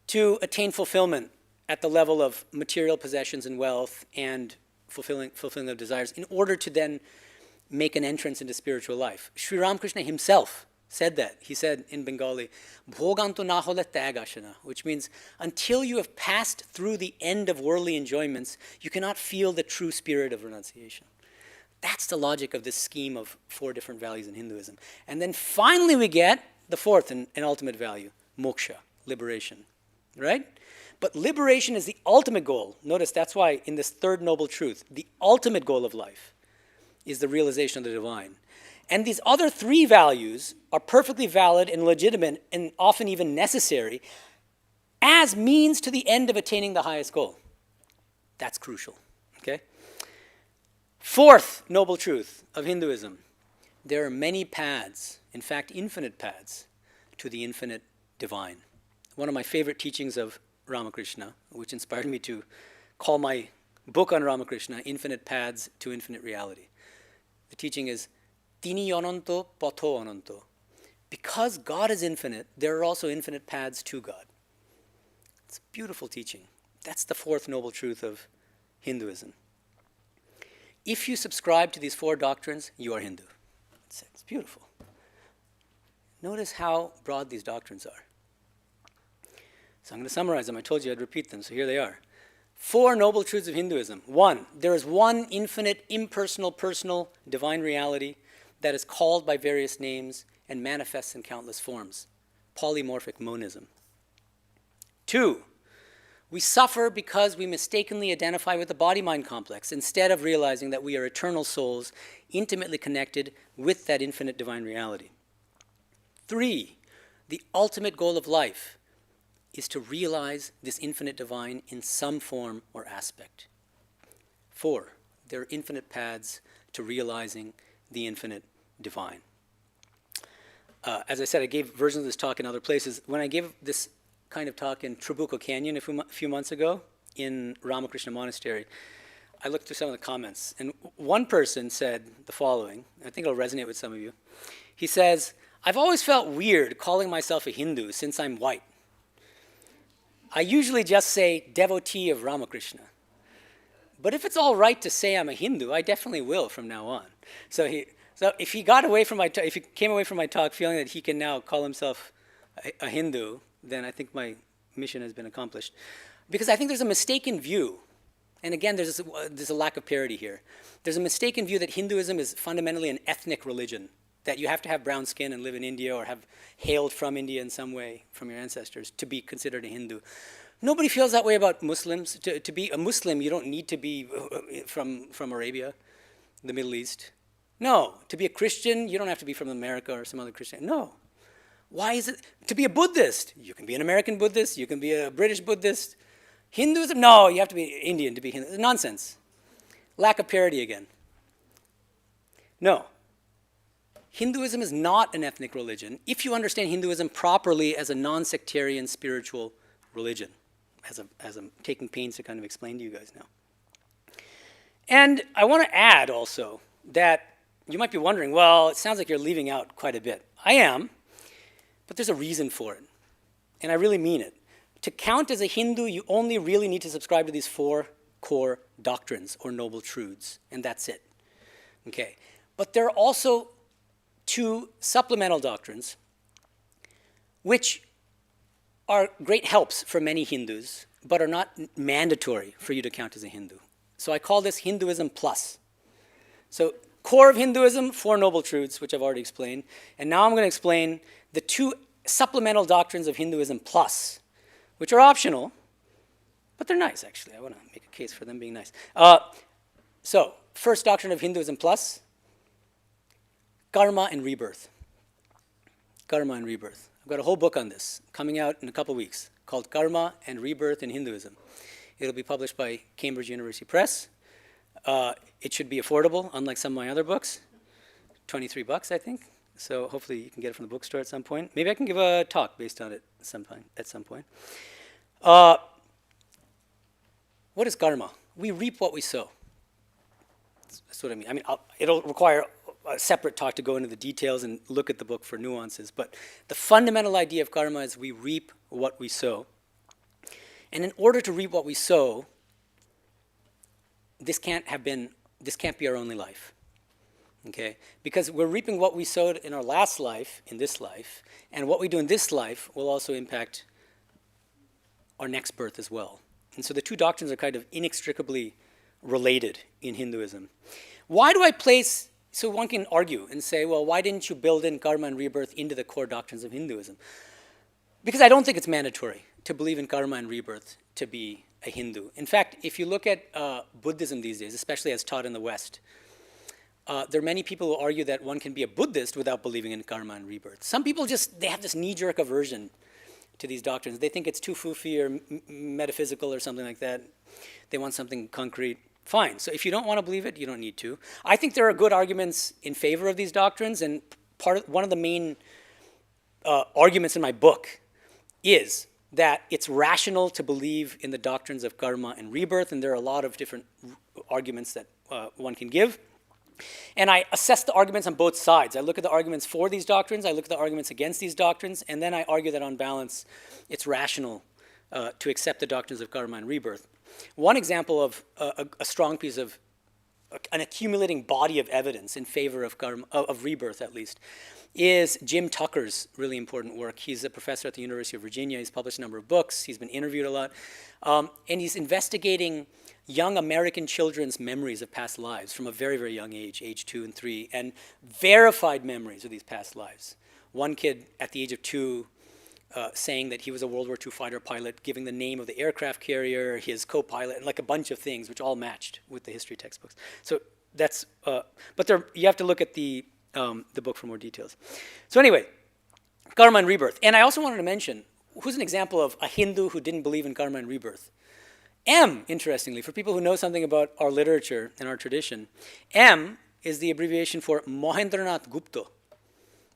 to attain fulfillment at the level of material possessions and wealth and fulfilling of desires in order to then make an entrance into spiritual life. Sri Ramakrishna himself said that. He said in Bengali, Bhoganto na hole tag ashana, which means until you have passed through the end of worldly enjoyments, you cannot feel the true spirit of renunciation. That's the logic of this scheme of 4 different values in Hinduism. And then finally we get the 4th and ultimate value, moksha, liberation, right? But liberation is the ultimate goal. Notice that's why in this 3rd noble truth, the ultimate goal of life is the realization of the divine. And these other 3 values are perfectly valid and legitimate and often even necessary as means to the end of attaining the highest goal. That's crucial, okay? 4th noble truth of Hinduism, there are many paths, in fact infinite paths, to the infinite divine. One of my favorite teachings of Ramakrishna, which inspired me to call my book on Ramakrishna, Infinite Paths to Infinite Reality. The teaching is, Tini onanto, patho onanto. Because God is infinite, there are also infinite paths to God. It's a beautiful teaching. That's the 4th noble truth of Hinduism. If you subscribe to these 4 doctrines, you are Hindu. It's beautiful. Notice how broad these doctrines are. So I'm going to summarize them. I told you I'd repeat them, so here they are. 4 noble truths of Hinduism. 1, there is one infinite, impersonal, personal, divine reality that is called by various names and manifests in countless forms. Polymorphic monism. 2, we suffer because we mistakenly identify with the body-mind complex instead of realizing that we are eternal souls intimately connected with that infinite divine reality. 3, the ultimate goal of life is to realize this infinite divine in some form or aspect. 4, there are infinite paths to realizing the infinite divine. As I said, I gave versions of this talk in other places. When I gave this kind of talk in Trabuco Canyon a few months ago in Ramakrishna Monastery, I looked through some of the comments, and one person said the following. I think it'll resonate with some of you. He says, I've always felt weird calling myself a Hindu since I'm white. I usually just say devotee of Ramakrishna. But if it's all right to say I'm a Hindu, I definitely will from now on. So if he got away from if he came away from my talk feeling that he can now call himself a Hindu, then I think my mission has been accomplished. Because I think there's a mistaken view, and again, there's a lack of parity here. There's a mistaken view that Hinduism is fundamentally an ethnic religion, that you have to have brown skin and live in India or have hailed from India in some way from your ancestors to be considered a Hindu. Nobody feels that way about Muslims. To be a Muslim, you don't need to be from Arabia, the Middle East. No. To be a Christian, you don't have to be from America or some other Christian. No. Why is it? To be a Buddhist, you can be an American Buddhist, you can be a British Buddhist. Hinduism, no, you have to be Indian to be Hindu. Nonsense. Lack of parity again. No. Hinduism is not an ethnic religion if you understand Hinduism properly as a non-sectarian spiritual religion, as I'm taking pains to kind of explain to you guys now. And I want to add also that you might be wondering, well, it sounds like you're leaving out quite a bit. I am, but there's a reason for it, and I really mean it. To count as a Hindu, you only really need to subscribe to these 4 core doctrines or noble truths, and that's it. Okay. But there are also 2 supplemental doctrines which are great helps for many Hindus, but are not mandatory for you to count as a Hindu. So I call this Hinduism plus. So core of Hinduism, 4 noble truths, which I've already explained. And now I'm going to explain the 2 supplemental doctrines of Hinduism plus, which are optional, but they're nice, actually. I want to make a case for them being nice. So first doctrine of Hinduism plus, karma and rebirth. Karma and rebirth. I've got a whole book on this coming out in a couple weeks called Karma and Rebirth in Hinduism. It'll be published by Cambridge University Press. It should be affordable, unlike some of my other books. $23, I think. So hopefully you can get it from the bookstore at some point. Maybe I can give a talk based on it at some point. What is karma? We reap what we sow. That's what I mean. It'll require a separate talk to go into the details and look at the book for nuances. But the fundamental idea of karma is we reap what we sow. And in order to reap what we sow, this can't be our only life. Okay? Because we're reaping what we sowed in our last life, in this life, and what we do in this life will also impact our next birth as well. And so the 2 doctrines are kind of inextricably related in Hinduism. Why do I place, so one can argue and say, well, why didn't you build in karma and rebirth into the core doctrines of Hinduism? Because I don't think it's mandatory to believe in karma and rebirth to be a Hindu. In fact, if you look at Buddhism these days, especially as taught in the West, there are many people who argue that one can be a Buddhist without believing in karma and rebirth. Some people they have this knee-jerk aversion to these doctrines. They think it's too foofy or metaphysical or something like that. They want something concrete. Fine. So if you don't want to believe it, you don't need to. I think there are good arguments in favor of these doctrines, and one of the main arguments in my book is that it's rational to believe in the doctrines of karma and rebirth, and there are a lot of different arguments that one can give. And I assess the arguments on both sides. I look at the arguments for these doctrines, I look at the arguments against these doctrines, and then I argue that on balance, it's rational to accept the doctrines of karma and rebirth. One example of a strong piece of an accumulating body of evidence in favor of karma, of rebirth at least, is Jim Tucker's really important work. He's a professor at the University of Virginia. He's published a number of books. He's been interviewed a lot. And he's investigating young American children's memories of past lives from a very, very young age 2 and 3, and verified memories of these past lives. One kid at the age of 2 saying that he was a World War II fighter pilot, giving the name of the aircraft carrier, his co-pilot, and like a bunch of things, which all matched with the history textbooks. So that's, but you have to look at the book for more details. So anyway, karma and rebirth. And I also wanted to mention, who's an example of a Hindu who didn't believe in karma and rebirth? M, interestingly, for people who know something about our literature and our tradition, M is the abbreviation for Mohendranath Gupta,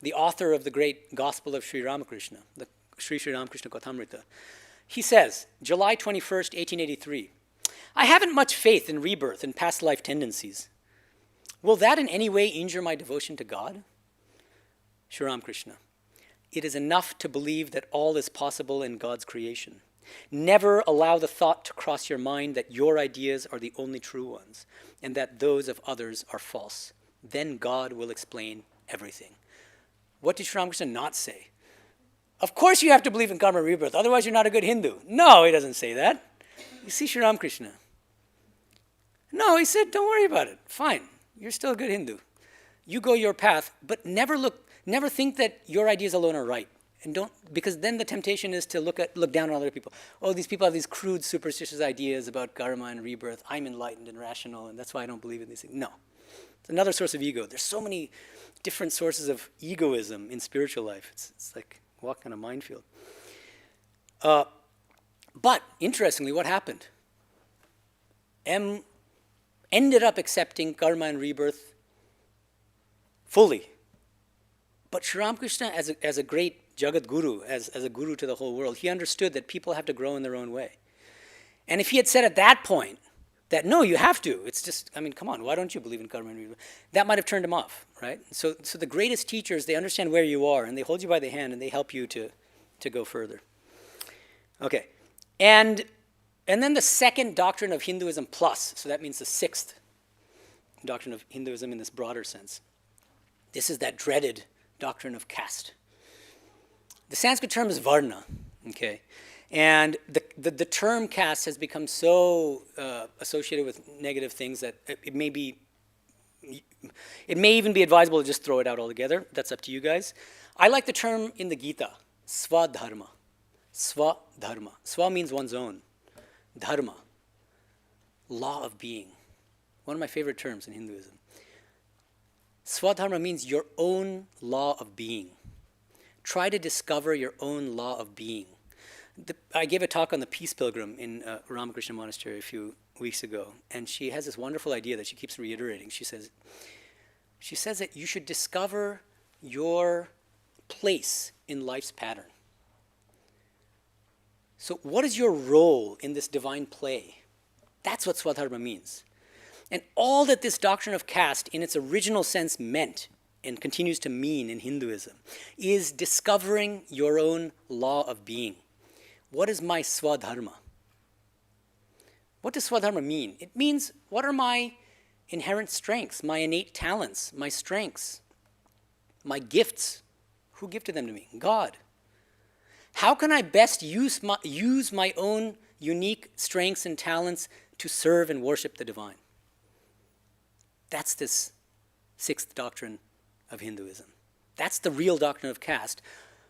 the author of the great Gospel of Sri Ramakrishna, the Sri Ramakrishna Kathamrita. He says, July 21st, 1883, I haven't much faith in rebirth and past life tendencies. Will that in any way injure my devotion to God? Sri Ramakrishna, it is enough to believe that all is possible in God's creation. Never allow the thought to cross your mind that your ideas are the only true ones and that those of others are false. Then God will explain everything. What did Sri Ramakrishna not say? Of course you have to believe in karma and rebirth, otherwise you're not a good Hindu. No, he doesn't say that. You see Sri Ramakrishna. No, he said, don't worry about it. Fine, you're still a good Hindu. You go your path, but never think that your ideas alone are right. And don't, because then the temptation is to look down on other people. Oh, these people have these crude, superstitious ideas about karma and rebirth. I'm enlightened and rational, and that's why I don't believe in these things. No. It's another source of ego. There's so many different sources of egoism in spiritual life. It's like walking on a minefield. But, interestingly, what happened? M ended up accepting karma and rebirth fully. But Sri Ramakrishna, as a great Jagat Guru, as a guru to the whole world, he understood that people have to grow in their own way. And if he had said at that point that, no, you have to, it's just, I mean, come on, why don't you believe in karma and rebirth? That might have turned him off, right? So the greatest teachers, they understand where you are, and they hold you by the hand, and they help you to go further. Okay, and then the second doctrine of Hinduism plus, so that means the sixth doctrine of Hinduism in this broader sense. This is that dreaded doctrine of caste. The Sanskrit term is varna, okay? And the term caste has become so associated with negative things that it may even be advisable to just throw it out altogether. That's up to you guys. I like the term in the Gita, swadharma. Swadharma. Swa means one's own. Dharma, law of being. One of my favorite terms in Hinduism. Swadharma means your own law of being. Try to discover your own law of being. I gave a talk on the Peace Pilgrim in Ramakrishna Monastery a few weeks ago, and she has this wonderful idea that she keeps reiterating. She says that you should discover your place in life's pattern. So what is your role in this divine play? That's what Swadharma means. And all that this doctrine of caste in its original sense meant and continues to mean in Hinduism is discovering your own law of being. What is my Swadharma? What does Swadharma mean? It means, what are my inherent strengths, my innate talents, my strengths, my gifts? Who gifted them to me? God. How can I best use my own unique strengths and talents to serve and worship the divine? That's this sixth doctrine of Hinduism. That's the real doctrine of caste.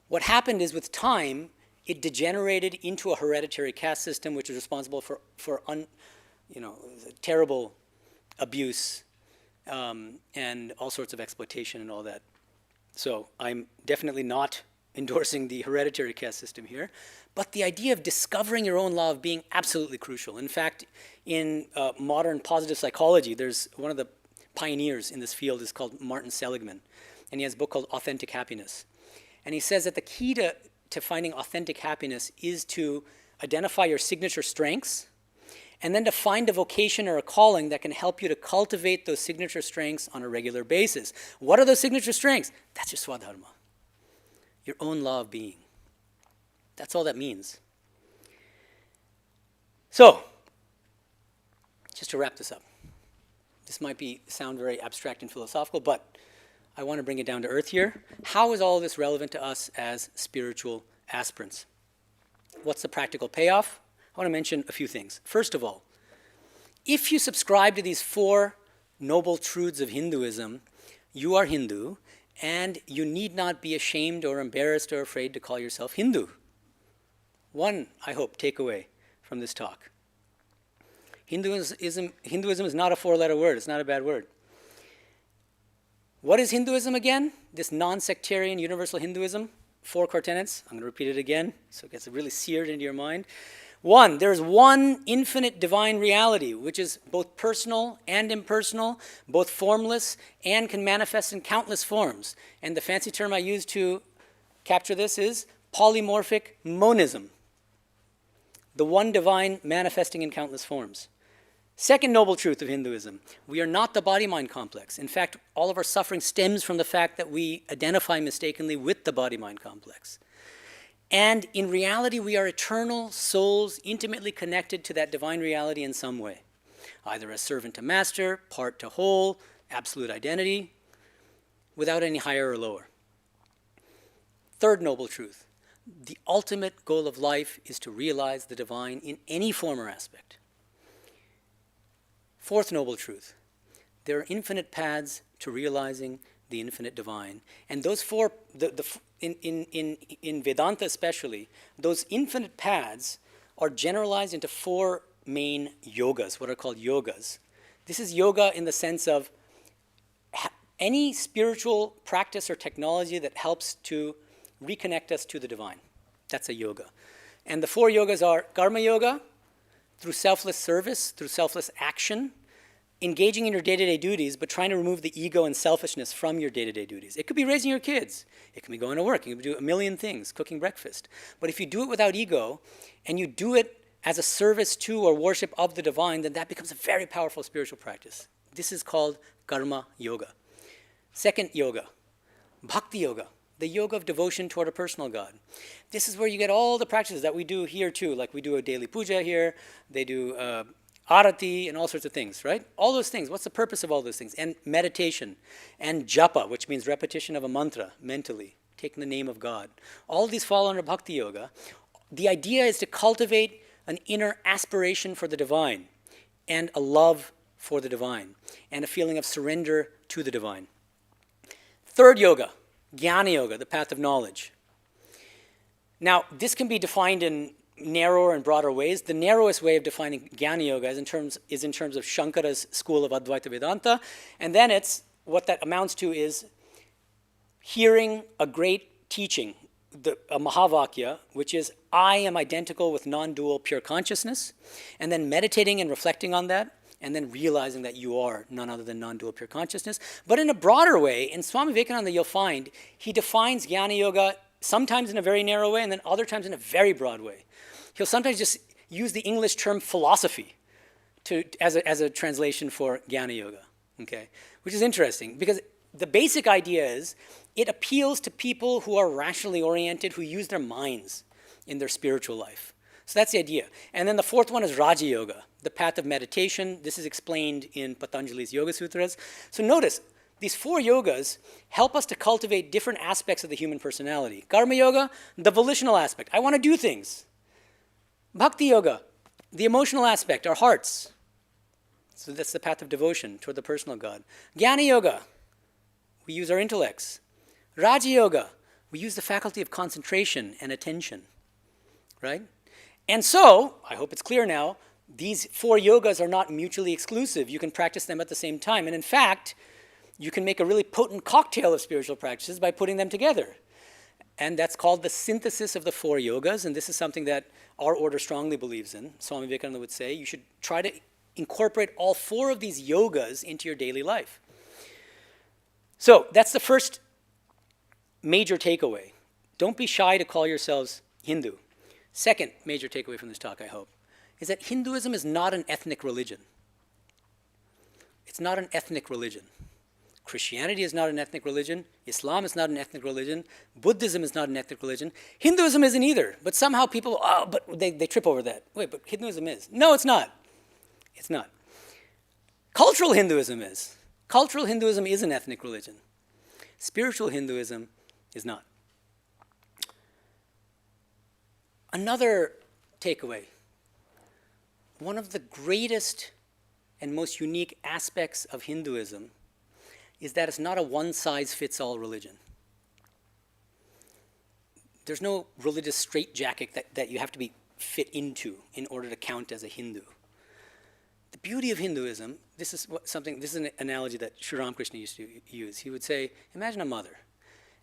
What happened is, with time, it degenerated into a hereditary caste system, which is responsible for terrible abuse and all sorts of exploitation and all that. So I'm definitely not endorsing the hereditary caste system here, but the idea of discovering your own law of being, absolutely crucial. In fact, in modern positive psychology, there's one of the pioneers in this field is called Martin Seligman, and he has a book called Authentic Happiness. And he says that the key to finding authentic happiness is to identify your signature strengths, and then to find a vocation or a calling that can help you to cultivate those signature strengths on a regular basis. What are those signature strengths? That's your Swadharma. Your own law of being. That's all that means. So, just to wrap this up. This might sound very abstract and philosophical, but I want to bring it down to earth here. How is all of this relevant to us as spiritual aspirants? What's the practical payoff? I want to mention a few things. First of all, if you subscribe to these 4 noble truths of Hinduism, you are Hindu, and you need not be ashamed or embarrassed or afraid to call yourself Hindu. One, I hope, takeaway from this talk. Hinduism is not a 4-letter word. It's not a bad word. What is Hinduism again? This non-sectarian universal Hinduism, 4 core tenets. I'm going to repeat it again so it gets really seared into your mind. 1, there is one infinite divine reality, which is both personal and impersonal, both formless and can manifest in countless forms. And the fancy term I use to capture this is polymorphic monism. The one divine manifesting in countless forms. Second noble truth of Hinduism, we are not the body-mind complex. In fact, all of our suffering stems from the fact that we identify mistakenly with the body-mind complex. And in reality, we are eternal souls intimately connected to that divine reality in some way, either as servant to master, part to whole, absolute identity, without any higher or lower. Third noble truth, the ultimate goal of life is to realize the divine in any form or aspect. Fourth noble truth, there are infinite paths to realizing the infinite divine. And those four, in Vedanta especially, those infinite paths are generalized into four main yogas, what are called yogas. This is yoga in the sense of any spiritual practice or technology that helps to reconnect us to the divine. That's a yoga. And the four yogas are karma yoga, through selfless service, through selfless action, engaging in your day-to-day duties, but trying to remove the ego and selfishness from your day-to-day duties. It could be raising your kids. It can be going to work. You can do a million things, cooking breakfast. But if you do it without ego, and you do it as a service to or worship of the divine, then that becomes a very powerful spiritual practice. This is called karma yoga. Second yoga, bhakti yoga, the yoga of devotion toward a personal God. This is where you get all the practices that we do here too, like we do a daily puja here, they do arati and all sorts of things, right? All those things, what's the purpose of all those things? And meditation, and japa, which means repetition of a mantra mentally, taking the name of God. All of these fall under bhakti yoga. The idea is to cultivate an inner aspiration for the divine, and a love for the divine, and a feeling of surrender to the divine. Third yoga, jnana yoga, the path of knowledge. Now, this can be defined in narrower and broader ways. The narrowest way of defining jnana yoga is in terms of Shankara's school of Advaita Vedanta, and then it's what that amounts to is hearing a great teaching, a Mahavakya, which is I am identical with non-dual pure consciousness, and then meditating and reflecting on that, and then realizing that you are none other than non-dual pure consciousness. But in a broader way, in Swami Medhananda, you'll find he defines jnana yoga sometimes in a very narrow way, and then other times in a very broad way. He'll sometimes just use the English term philosophy as a translation for jnana yoga, okay? Which is interesting, because the basic idea is it appeals to people who are rationally oriented, who use their minds in their spiritual life. So that's the idea. And then the fourth one is Raja Yoga, the path of meditation. This is explained in Patanjali's Yoga Sutras. So notice, these four yogas help us to cultivate different aspects of the human personality. Karma Yoga, the volitional aspect. I want to do things. Bhakti Yoga, the emotional aspect, our hearts. So that's the path of devotion toward the personal God. Jnana Yoga, we use our intellects. Raja Yoga, we use the faculty of concentration and attention, right? And so, I hope it's clear now, these four yogas are not mutually exclusive. You can practice them at the same time. And in fact, you can make a really potent cocktail of spiritual practices by putting them together. And that's called the synthesis of the four yogas. And this is something that our order strongly believes in. Swami Medhananda would say you should try to incorporate all four of these yogas into your daily life. So that's the first major takeaway. Don't be shy to call yourselves Hindu. Second major takeaway from this talk, I hope, is that Hinduism is not an ethnic religion. It's not an ethnic religion. Christianity is not an ethnic religion. Islam is not an ethnic religion. Buddhism is not an ethnic religion. Hinduism isn't either. But somehow people, but they trip over that. Wait, but Hinduism is. No, it's not. It's not. Cultural Hinduism is. Cultural Hinduism is an ethnic religion. Spiritual Hinduism is not. Another takeaway. One of the greatest and most unique aspects of Hinduism is that it's not a one-size-fits-all religion. There's no religious straitjacket that you have to be fit into in order to count as a Hindu. The beauty of Hinduism, this is an analogy that Sri Ramakrishna used to use. He would say, imagine a mother,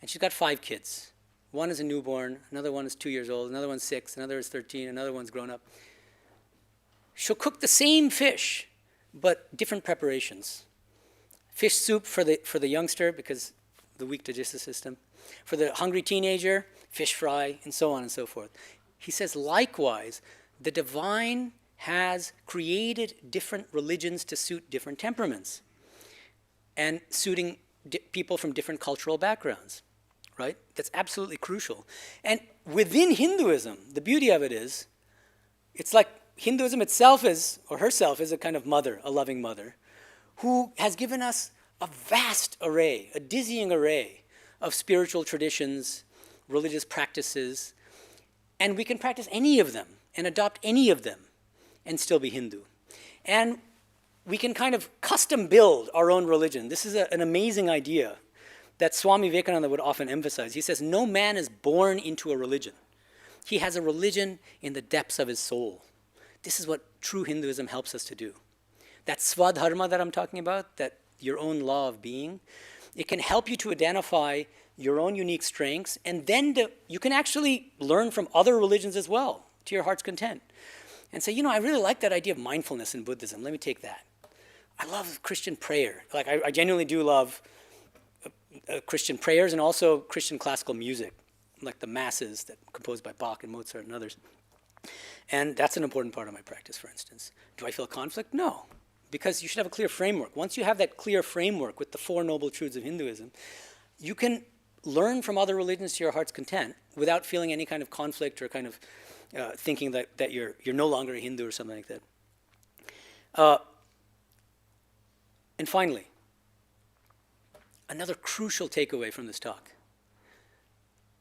and she's got 5 kids. One is a newborn, another one is 2 years old, another one's 6, another is 13, another one's grown up. She'll cook the same fish, but different preparations. Fish soup for the youngster because the weak digestive system. For the hungry teenager, fish fry, and so on and so forth. He says, likewise, the divine has created different religions to suit different temperaments and suiting people from different cultural backgrounds, right? That's absolutely crucial. And within Hinduism, the beauty of it is, it's like Hinduism itself is, or herself is a kind of mother, a loving mother, who has given us a vast array, a dizzying array of spiritual traditions, religious practices, and we can practice any of them and adopt any of them and still be Hindu. And we can kind of custom build our own religion. This is an amazing idea that Swami Vivekananda would often emphasize. He says, no man is born into a religion. He has a religion in the depths of his soul. This is what true Hinduism helps us to do. That swadharma that I'm talking about, that your own law of being, it can help you to identify your own unique strengths, and then you can actually learn from other religions as well, to your heart's content. And say, I really like that idea of mindfulness in Buddhism. Let me take that. I love Christian prayer. Like, I genuinely do love Christian prayers and also Christian classical music, like the masses that composed by Bach and Mozart and others. And that's an important part of my practice, for instance. Do I feel conflict? No, because you should have a clear framework. Once you have that clear framework with the Four Noble Truths of Hinduism, you can learn from other religions to your heart's content without feeling any kind of conflict or kind of thinking that you're no longer a Hindu or something like that. And finally, another crucial takeaway from this talk.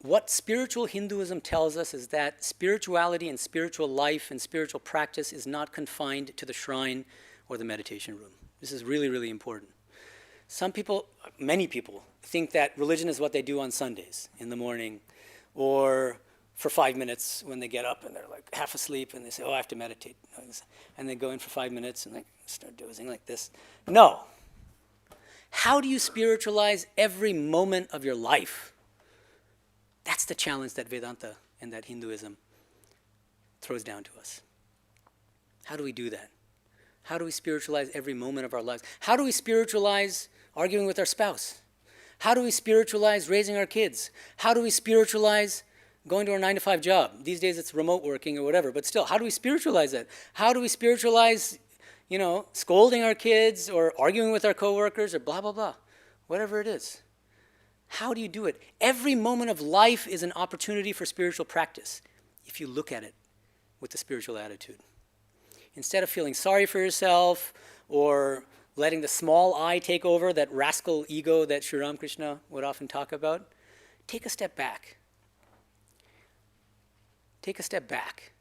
What spiritual Hinduism tells us is that spirituality and spiritual life and spiritual practice is not confined to the shrine or the meditation room. This is really, really important. Some people, many people, think that religion is what they do on Sundays in the morning, or for 5 minutes when they get up and they're like half asleep and they say, I have to meditate. And they go in for 5 minutes and they start dozing like this. No. How do you spiritualize every moment of your life? That's the challenge that Vedanta and that Hinduism throws down to us. How do we do that? How do we spiritualize every moment of our lives? How do we spiritualize arguing with our spouse? How do we spiritualize raising our kids? How do we spiritualize going to our 9-to-5 job? These days it's remote working or whatever, but still, how do we spiritualize that? How do we spiritualize, scolding our kids or arguing with our coworkers or blah, blah, blah, whatever it is? How do you do it? Every moment of life is an opportunity for spiritual practice if you look at it with the spiritual attitude. Instead of feeling sorry for yourself or letting the small I take over, that rascal ego that Sri Ramakrishna would often talk about, take a step back. Take a step back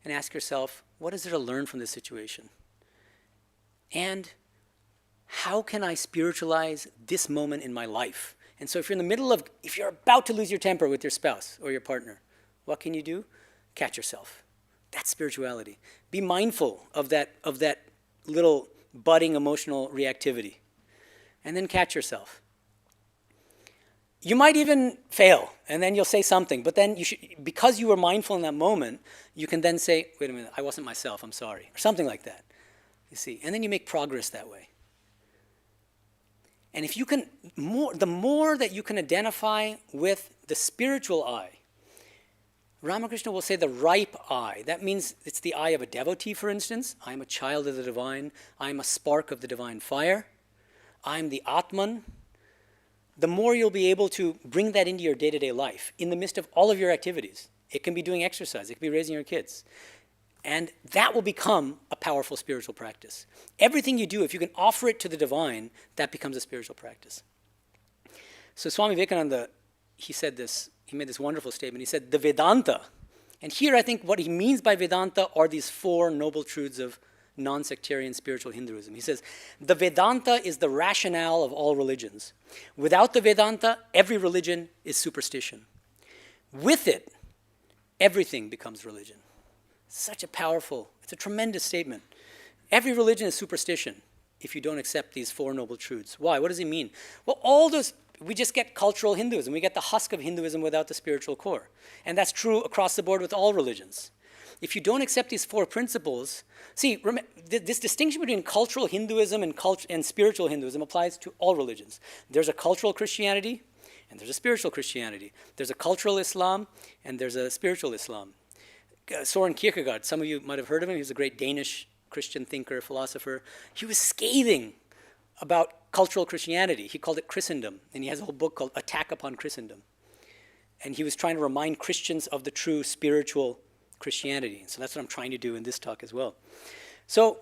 and ask yourself, what is there to learn from this situation? And how can I spiritualize this moment in my life? And so if you're about to lose your temper with your spouse or your partner, what can you do? Catch yourself. That's spirituality. Be mindful of that little budding emotional reactivity. And then catch yourself. You might even fail, and then you'll say something, but then because you were mindful in that moment, you can then say, wait a minute, I wasn't myself, I'm sorry, or something like that. You see, and then you make progress that way. And if you can, the more that you can identify with the spiritual I, Ramakrishna will say the ripe I. That means it's the I of a devotee, for instance. I am a child of the divine. I am a spark of the divine fire. I am the Atman. The more you'll be able to bring that into your day-to-day life in the midst of all of your activities. It can be doing exercise. It can be raising your kids. And that will become a powerful spiritual practice. Everything you do, if you can offer it to the divine, that becomes a spiritual practice. So Swami Vivekananda, he made this wonderful statement. He said, the Vedanta, and here I think what he means by Vedanta are these four noble truths of non-sectarian spiritual Hinduism. He says, the Vedanta is the rationale of all religions. Without the Vedanta, every religion is superstition. With it, everything becomes religion. It's a tremendous statement. Every religion is superstition if you don't accept these four noble truths. Why? What does he mean? Well, we just get cultural Hinduism. We get the husk of Hinduism without the spiritual core. And that's true across the board with all religions. If you don't accept these four principles, this distinction between cultural Hinduism and spiritual Hinduism applies to all religions. There's a cultural Christianity and there's a spiritual Christianity. There's a cultural Islam and there's a spiritual Islam. Søren Kierkegaard, some of you might have heard of him. He was a great Danish Christian thinker, philosopher. He was scathing about cultural Christianity. He called it Christendom, and he has a whole book called Attack Upon Christendom. And he was trying to remind Christians of the true spiritual Christianity. So that's what I'm trying to do in this talk as well. So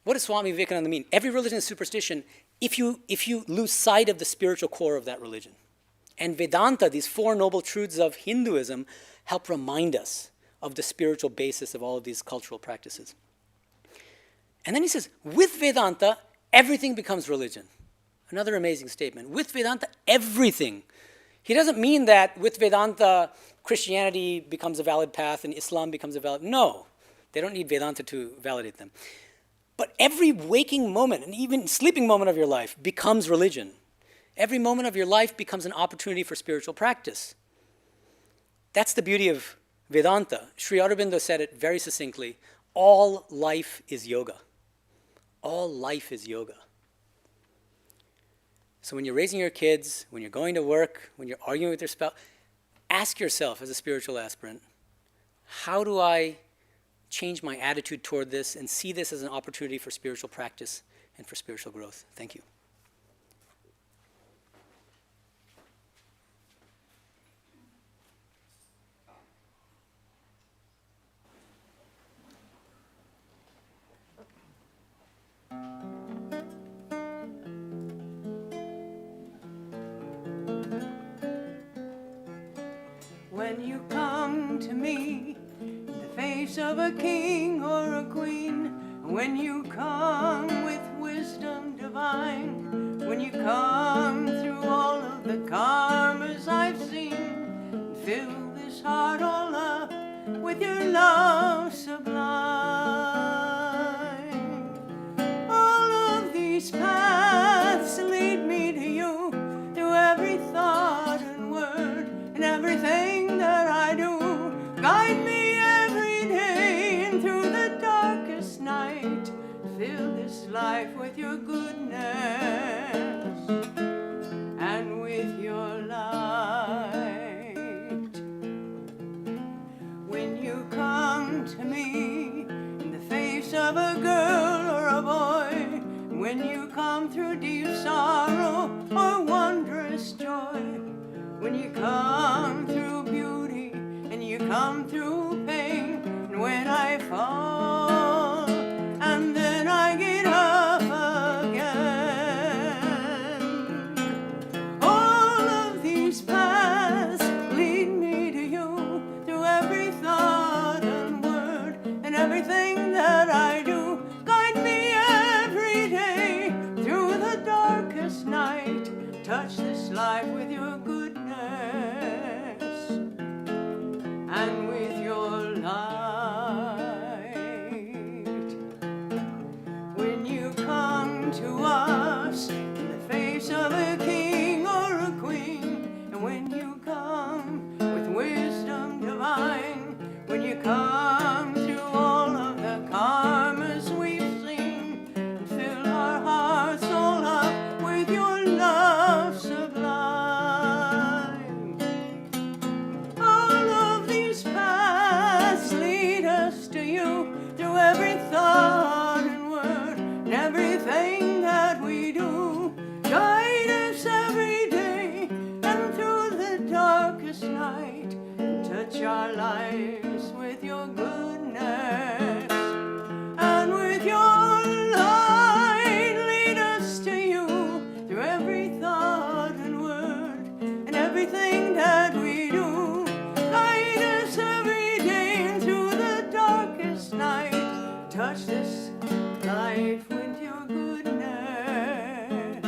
what does Swami Vivekananda mean? Every religion is superstition if you lose sight of the spiritual core of that religion. And Vedanta, these four noble truths of Hinduism, help remind us of the spiritual basis of all of these cultural practices. And then he says, with Vedanta, everything becomes religion. Another amazing statement. With Vedanta, everything. He doesn't mean that with Vedanta, Christianity becomes a valid path and Islam becomes a valid... No, they don't need Vedanta to validate them. But every waking moment, and even sleeping moment of your life, becomes religion. Every moment of your life becomes an opportunity for spiritual practice. That's the beauty of Vedanta. Sri Aurobindo said it very succinctly. All life is yoga. All life is yoga. So when you're raising your kids, when you're going to work, when you're arguing with your spouse, ask yourself as a spiritual aspirant, how do I change my attitude toward this and see this as an opportunity for spiritual practice and for spiritual growth? Thank you. When you come to me in the face of a king or a queen, when you come with wisdom divine, when you come through all of the karmas I've seen, and fill this heart all up with your love sublime. All of these paths lead me to you, through every thought and word and everything that I do. Guide me every day and through the darkest night. Fill this life with your goodness and with your light. When you come to me in the face of a girl or a boy, when you come through deep sorrow or wondrous joy, when you come through beauty and you come through pain, and when I fall and then I get up again, all of these paths lead me to you, through every thought and word and everything that I do. Guide me every day through the darkest night. Touch this life with your goodness and with your light. When you come to us in the face of a king or a queen, and when you come with wisdom divine, when you come through all of the karmas we've seen, and fill our hearts all up with your love sublime. All of these paths lead us to you, through every thought and word and everything that we do. Guide us every day and through the darkest night, and touch our lives with your goodness and with your light. Lead us to you through every thought and word and everything that we do. Guide us every day and through the darkest night. Touch this life with your goodness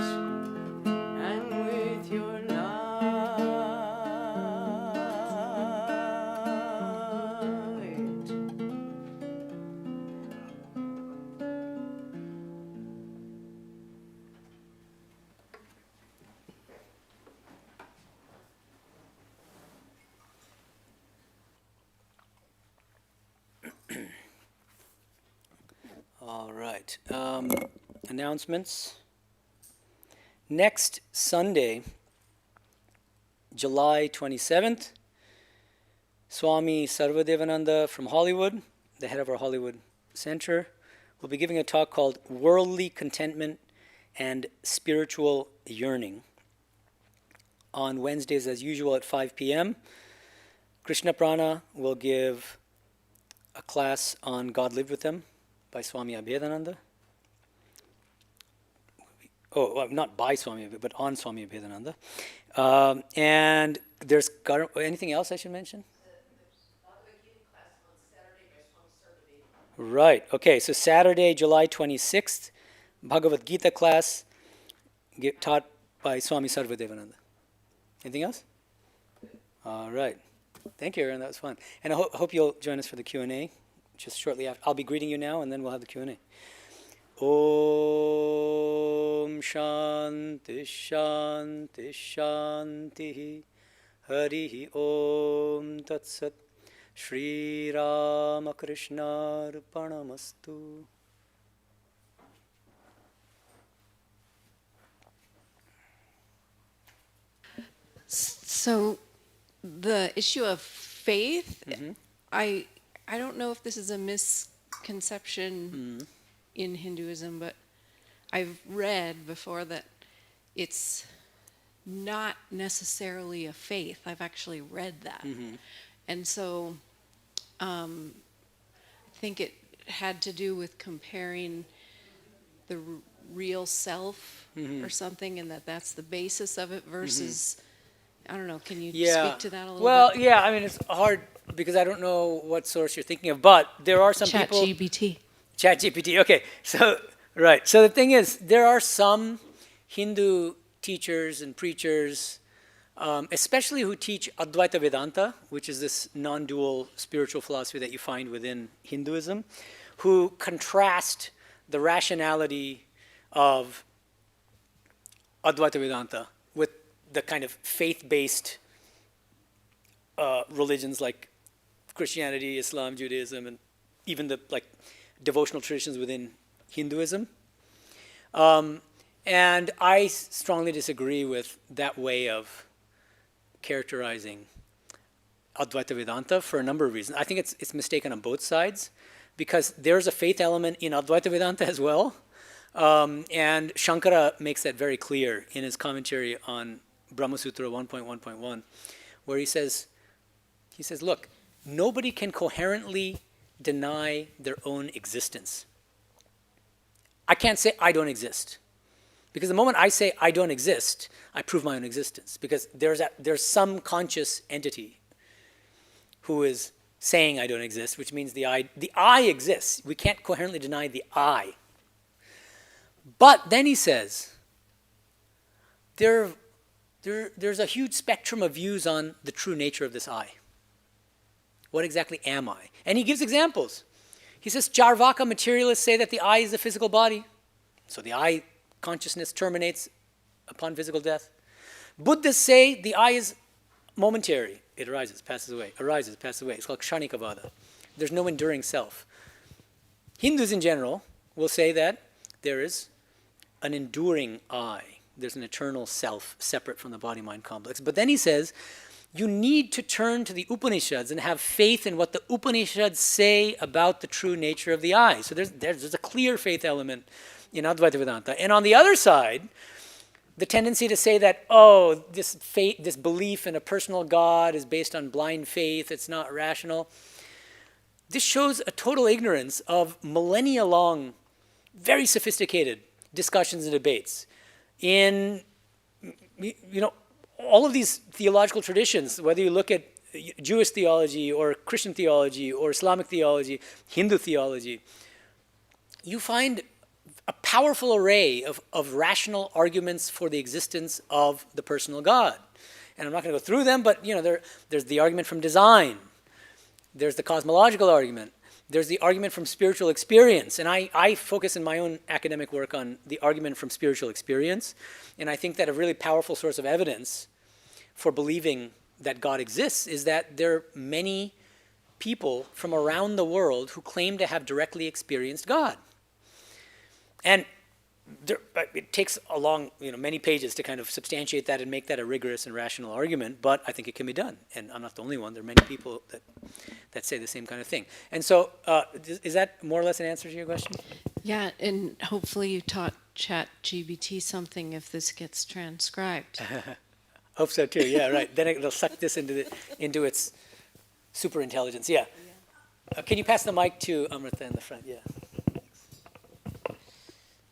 and with your light. All right. Announcements. Next Sunday, July 27th, Swami Sarvadevananda from Hollywood, the head of our Hollywood Center, will be giving a talk called Worldly Contentment and Spiritual Yearning. on Wednesdays as usual at 5 p.m. Krishna Prana will give a class on God Lived With Them by Swami Medhananda. Oh, well, not by Swami, but on Swami Medhananda. And there's anything else I should mention? Right. Okay. So Saturday, July 26th, Bhagavad Gita class taught by Swami Sarvadevananda. Anything else? All right. Thank you, Aaron. That was fun. And I hope you'll join us for the Q&A just shortly after. I'll be greeting you now, and then we'll have the Q&A. Om Shanti Shanti Shanti Harihi Om Tat Sat Shri Ramakrishna Arpanamastu. So the issue of faith, I don't know if this is a misconception in Hinduism, but I've read before that it's not necessarily a faith. I've actually read that. And so I think it had to do with comparing the real self or something, and that's the basis of it versus, I don't know, can you speak to that a little bit? Well, yeah, I mean, it's hard because I don't know what source you're thinking of, but there are some people... ChatGPT. ChatGPT, okay. So, right. So the thing is, there are some Hindu teachers and preachers, especially who teach Advaita Vedanta, which is this non-dual spiritual philosophy that you find within Hinduism, who contrast the rationality of Advaita Vedanta with the kind of faith-based religions like Christianity, Islam, Judaism, and even the devotional traditions within Hinduism. And I strongly disagree with that way of characterizing Advaita Vedanta for a number of reasons. I think it's mistaken on both sides because there's a faith element in Advaita Vedanta as well. And Shankara makes that very clear in his commentary on Brahma Sutra 1.1.1, where he says, look, nobody can coherently deny their own existence. I can't say I don't exist. Because the moment I say I don't exist, I prove my own existence. Because there's some conscious entity who is saying I don't exist, which means the I exists. We can't coherently deny the I. But then he says, there's a huge spectrum of views on the true nature of this I. What exactly am I? And he gives examples. He says, Charvaka materialists say that the I is the physical body. So the I consciousness terminates upon physical death. Buddhists say the I is momentary. It arises, passes away. Arises, passes away. It's called Kshanikavada. There's no enduring self. Hindus in general will say that there is an enduring I. There's an eternal self separate from the body-mind complex. But then he says, you need to turn to the Upanishads and have faith in what the Upanishads say about the true nature of the I. So there's a clear faith element in Advaita Vedanta. And on the other side, the tendency to say that, this faith, this belief in a personal God is based on blind faith, it's not rational. This shows a total ignorance of millennia-long, very sophisticated discussions and debates in, all of these theological traditions, whether you look at Jewish theology or Christian theology or Islamic theology, Hindu theology, you find a powerful array of rational arguments for the existence of the personal God. And I'm not going to go through them, but there's the argument from design. There's the cosmological argument. There's the argument from spiritual experience. And I focus in my own academic work on the argument from spiritual experience. And I think that a really powerful source of evidence for believing that God exists is that there are many people from around the world who claim to have directly experienced God. And it takes many pages to kind of substantiate that and make that a rigorous and rational argument, but I think it can be done. And I'm not the only one. There are many people that say the same kind of thing. And so is that more or less an answer to your question? Yeah, and hopefully you taught ChatGPT something if this gets transcribed. Hope so too. Yeah, right. Then it'll suck this into its super intelligence. Yeah. Can you pass the mic to Amrita in the front? Yeah.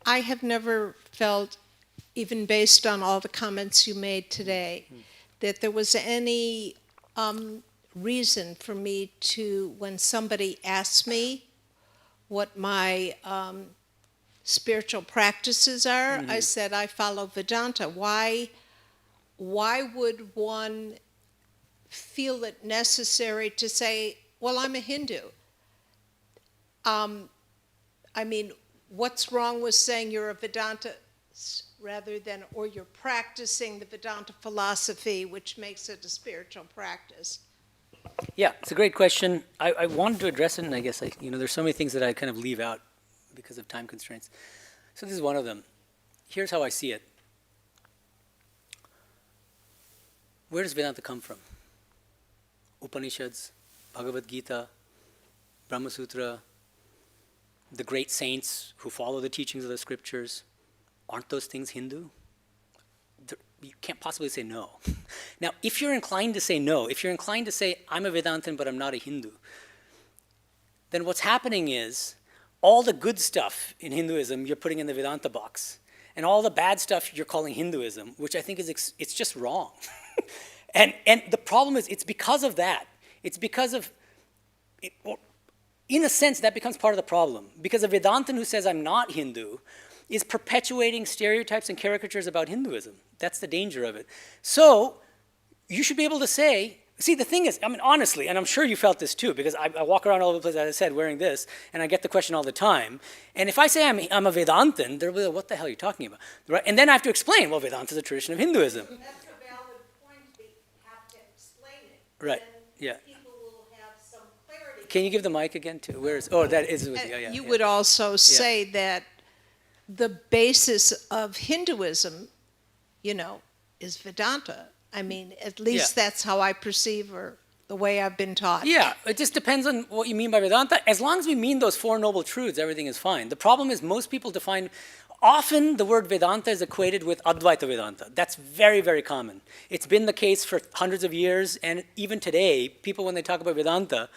I have never felt, even based on all the comments you made today, that there was any reason for me to, when somebody asked me what my spiritual practices are, I said I follow Vedanta. Why would one feel it necessary to say, well, I'm a Hindu? I mean, what's wrong with saying you're a Vedanta rather than, or you're practicing the Vedanta philosophy, which makes it a spiritual practice? Yeah, it's a great question. I wanted to address it, and I guess there's so many things that I kind of leave out because of time constraints. So this is one of them. Here's how I see it. Where does Vedanta come from? Upanishads, Bhagavad Gita, Brahma Sutra, the great saints who follow the teachings of the scriptures. Aren't those things Hindu? You can't possibly say no. Now, if you're inclined to say no, if you're inclined to say, I'm a Vedantin, but I'm not a Hindu, then what's happening is all the good stuff in Hinduism you're putting in the Vedanta box, and all the bad stuff you're calling Hinduism, which I think it's just wrong. and the problem is, it's because of that. It's because of, in a sense, that becomes part of the problem. Because a Vedantin who says, I'm not Hindu, is perpetuating stereotypes and caricatures about Hinduism. That's the danger of it. So you should be able to say, see, the thing is, I mean, honestly, and I'm sure you felt this too, because I walk around all over the place, as I said, wearing this, and I get the question all the time. And if I say I'm a Vedantin, they'll be like, what the hell are you talking about? Right? And then I have to explain, well, Vedanta is a tradition of Hinduism. That's a valid point. We have to explain it. Right, Then yeah. people will have some clarity. Can you give the mic again to, where is, oh, that is with you, yeah. You yeah. would also say that the basis of Hinduism, is Vedanta. I mean, at least that's how I perceive, or the way I've been taught. Yeah, it just depends on what you mean by Vedanta. As long as we mean those Four Noble Truths, everything is fine. The problem is most people define, often the word Vedanta is equated with Advaita Vedanta. That's very, very common. It's been the case for hundreds of years, and even today, people when they talk about Vedanta,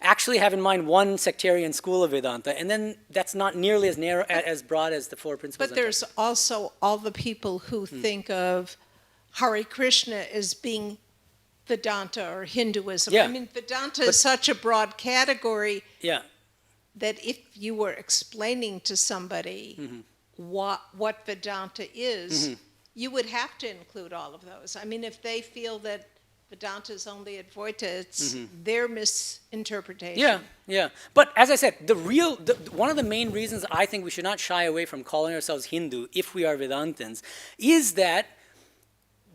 actually have in mind one sectarian school of Vedanta, and then that's not nearly as narrow, as broad as the four principles. But there's also all the people who think of Hare Krishna as being Vedanta or Hinduism. Yeah. I mean, Vedanta is such a broad category Yeah, that if you were explaining to somebody what Vedanta is, you would have to include all of those. I mean, if they feel that Vedanta is only Advaita, it's their misinterpretation. yeah, yeah. But as I said, one of the main reasons I think we should not shy away from calling ourselves Hindu if we are Vedantins is that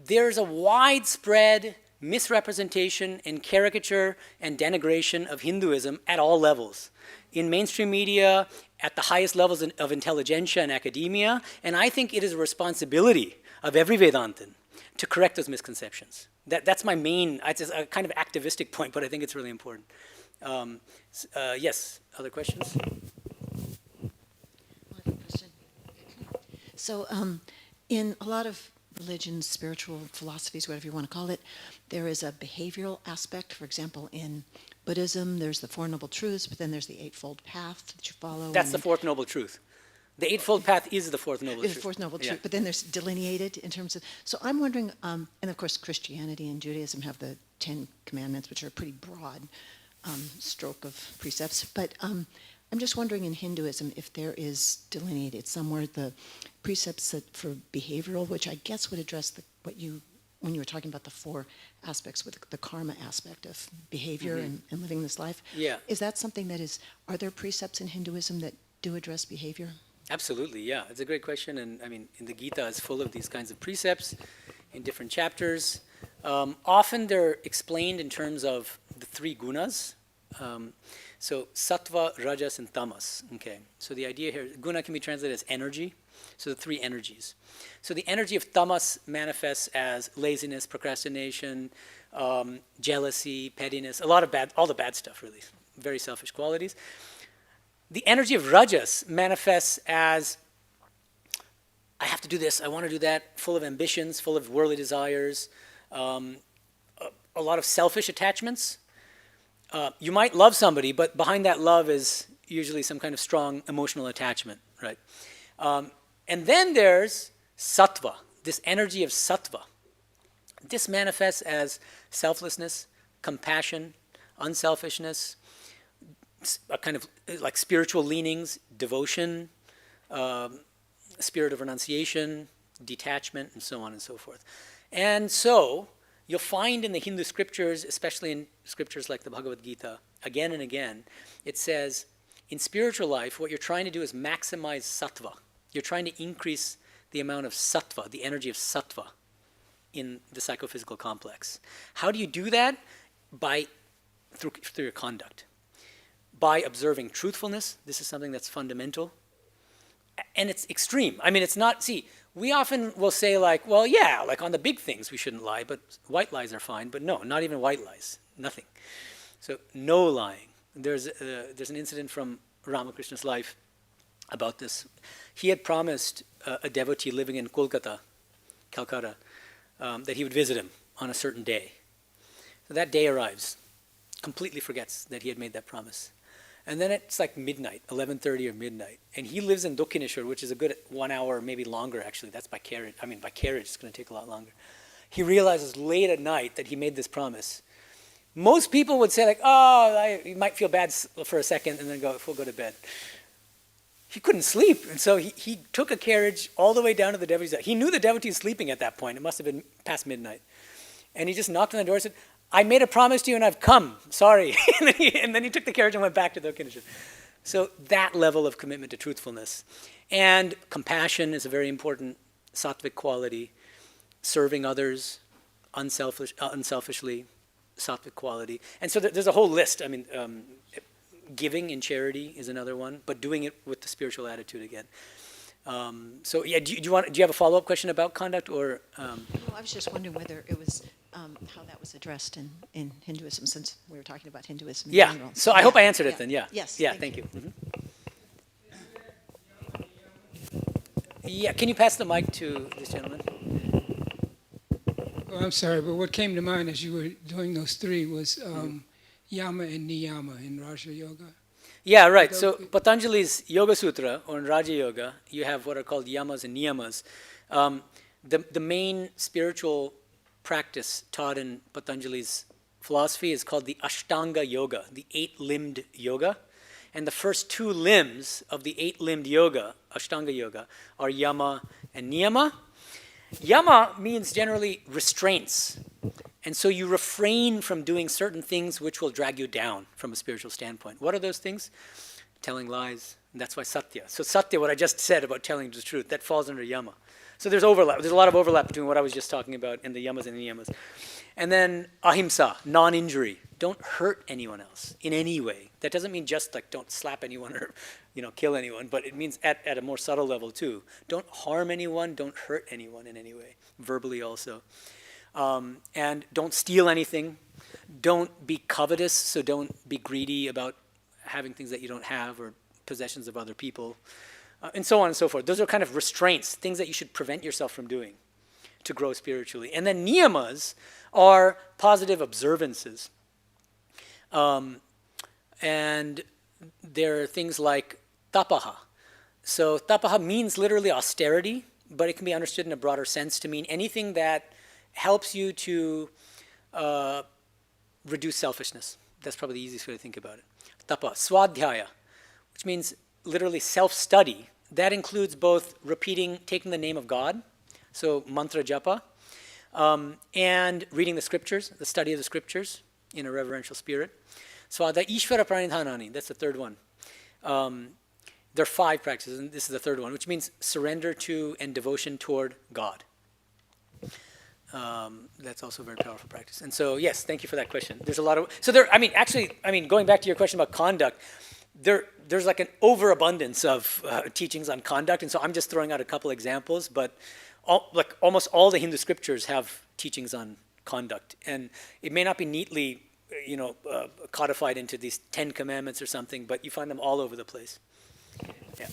there's a widespread misrepresentation and caricature and denigration of Hinduism at all levels. In mainstream media, at the highest levels of intelligentsia and academia, and I think it is a responsibility of every Vedantin to correct those misconceptions. That's my main, it's a kind of activistic point, but I think it's really important. Yes, other questions? So in a lot of religions, spiritual philosophies, whatever you want to call it, there is a behavioral aspect. For example, in Buddhism, there's the Four Noble Truths, but then there's the Eightfold Path that you follow. That's the Fourth Noble Truth. The Eightfold Path is the Fourth Noble Truth. The Fourth Noble Truth, Yeah. but then there's delineated in terms of, so I'm wondering, and of course Christianity and Judaism have the 10 Commandments, which are a pretty broad stroke of precepts, but I'm just wondering in Hinduism if there is delineated somewhere the precepts that for behavioral, which I guess would address when you were talking about the four aspects with the karma aspect of behavior and living this life. Yeah. Is that something that is, are there precepts in Hinduism that do address behavior? Absolutely, yeah. It's a great question, and I mean, in the Gita is full of these kinds of precepts in different chapters. Often they're explained in terms of the three gunas. So sattva, rajas, and tamas. Okay. So the idea here, guna can be translated as energy. So the three energies. So the energy of tamas manifests as laziness, procrastination, jealousy, pettiness, all the bad stuff really, very selfish qualities. The energy of rajas manifests as, I have to do this, I want to do that, full of ambitions, full of worldly desires, a lot of selfish attachments. You might love somebody, but behind that love is usually some kind of strong emotional attachment, right? And then there's sattva, this energy of sattva. This manifests as selflessness, compassion, unselfishness, a kind of like spiritual leanings, devotion, spirit of renunciation, detachment, and so on and so forth. And so you'll find in the Hindu scriptures, especially in scriptures like the Bhagavad Gita, again and again, it says, in spiritual life, what you're trying to do is maximize sattva. You're trying to increase the amount of sattva, the energy of sattva in the psychophysical complex. How do you do that? Through your conduct. By observing truthfulness. This is something that's fundamental. And it's extreme. I mean, it's not, see, we often will say like, well, yeah, like on the big things we shouldn't lie, but white lies are fine. But no, not even white lies, nothing. So no lying. There's an incident from Ramakrishna's life about this. He had promised a devotee living in Kolkata, Calcutta, that he would visit him on a certain day. So that day arrives, completely forgets that he had made that promise. And then it's like midnight, 11:30 or midnight. And he lives in Dokkineshwar, which is a good 1 hour, maybe longer actually. That's by carriage. I mean, by carriage it's going to take a lot longer. He realizes late at night that he made this promise. Most people would say like, oh, you might feel bad for a second and then we'll go to bed. He couldn't sleep. And so he took a carriage all the way down to the devotee's house. He knew the devotee was sleeping at that point. It must have been past midnight. And he just knocked on the door and said, I made a promise to you and I've come. Sorry. and then he took the carriage and went back to the Dokkineshwar. So that level of commitment to truthfulness. And compassion is a very important sattvic quality. Serving others unselfishly, sattvic quality. And so there's a whole list. I mean, giving in charity is another one, but doing it with the spiritual attitude again. So yeah, do you have a follow-up question about conduct or? Well, I was just wondering whether it was how that was addressed in Hinduism, since we were talking about Hinduism in general. So I hope I answered it then. Yeah. Yes. Yeah. Thank you. Mm-hmm. Yeah. Can you pass the mic to this gentleman? Oh, I'm sorry, but what came to mind as you were doing those three was yama and niyama in Raja Yoga. Yeah, right. So Patanjali's Yoga Sutra, or in Raja Yoga, you have what are called yamas and niyamas. The main spiritual practice taught in Patanjali's philosophy is called the Ashtanga Yoga, the 8-limbed yoga. And the first 2 limbs of the 8-limbed yoga, Ashtanga Yoga, are yama and niyama. Yama means generally restraints. And so you refrain from doing certain things which will drag you down from a spiritual standpoint. What are those things? Telling lies. And that's why satya. So satya, what I just said about telling the truth, that falls under yama. So there's overlap. There's a lot of overlap between what I was just talking about and the yamas and the niyamas. And then ahimsa, non-injury. Don't hurt anyone else in any way. That doesn't mean just like don't slap anyone or kill anyone, but it means at a more subtle level too. Don't harm anyone, don't hurt anyone in any way, verbally also. And don't steal anything. Don't be covetous, so don't be greedy about having things that you don't have or possessions of other people, and so on and so forth. Those are kind of restraints, things that you should prevent yourself from doing to grow spiritually. And then niyamas are positive observances. And there are things like tapaha. So tapaha means literally austerity, but it can be understood in a broader sense to mean anything that helps you to reduce selfishness. That's probably the easiest way to think about it. Tapa, swadhyaya, which means literally self-study. That includes both taking the name of God, so mantra japa, and reading the scriptures, the study of the scriptures in a reverential spirit. Swada ishvara pranidhanani, that's the third one. There are 5 practices, and this is the third one, which means surrender to and devotion toward God. That's also a very powerful practice. And so, yes, thank you for that question. There's a lot of, going back to your question about conduct, there's like an overabundance of teachings on conduct, and so I'm just throwing out a couple examples, but almost all the Hindu scriptures have teachings on conduct, and it may not be neatly, codified into these 10 commandments or something, but you find them all over the place. Yeah.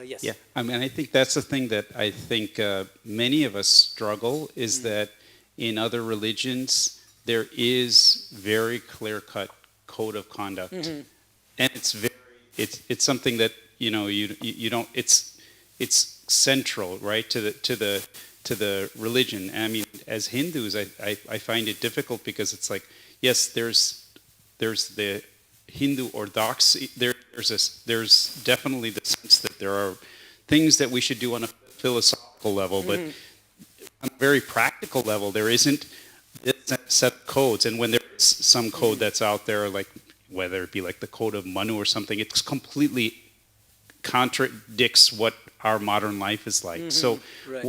Yes. Yeah, I mean, I think that's the thing that I think many of us struggle is that in other religions, there is very clear-cut code of conduct, and it's something that you don't. It's central, right, to the religion. And I mean, as Hindus, I find it difficult because it's like, yes, there's the Hindu orthodoxy. There's definitely the sense that there are things that we should do on a philosophical level, but on a very practical level, there isn't this set of codes. And when there is some code that's out there, like whether it be like the code of Manu or something, it completely contradicts what our modern life is like. So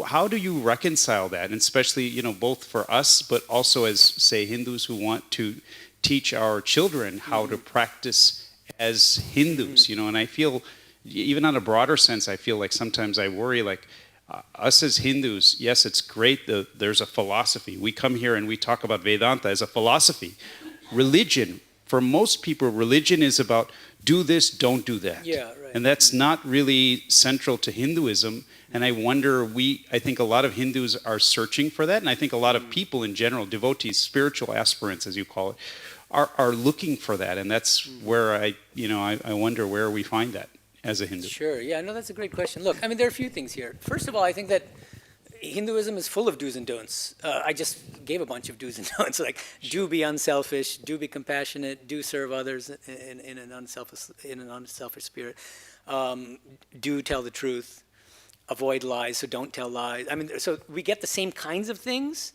how do you reconcile that? And especially, both for us, but also as, say, Hindus who want to teach our children how to practice as Hindus, and I feel, even on a broader sense, I feel like sometimes I worry, like, us as Hindus, yes, it's great that there's a philosophy. We come here and we talk about Vedanta as a philosophy. Religion, for most people, religion is about do this, don't do that. Yeah, right. And that's not really central to Hinduism. And I wonder, I think a lot of Hindus are searching for that. And I think a lot of people in general, devotees, spiritual aspirants, as you call it, are looking for that. And that's where I wonder where we find that as a Hindu. Sure. Yeah, no, that's a great question. Look, I mean, there are a few things here. First of all, I think that Hinduism is full of do's and don'ts. I just gave a bunch of do's and don'ts, like do be unselfish, do be compassionate, do serve others in an unselfish spirit, do tell the truth, avoid lies, so don't tell lies. I mean, so we get the same kinds of things.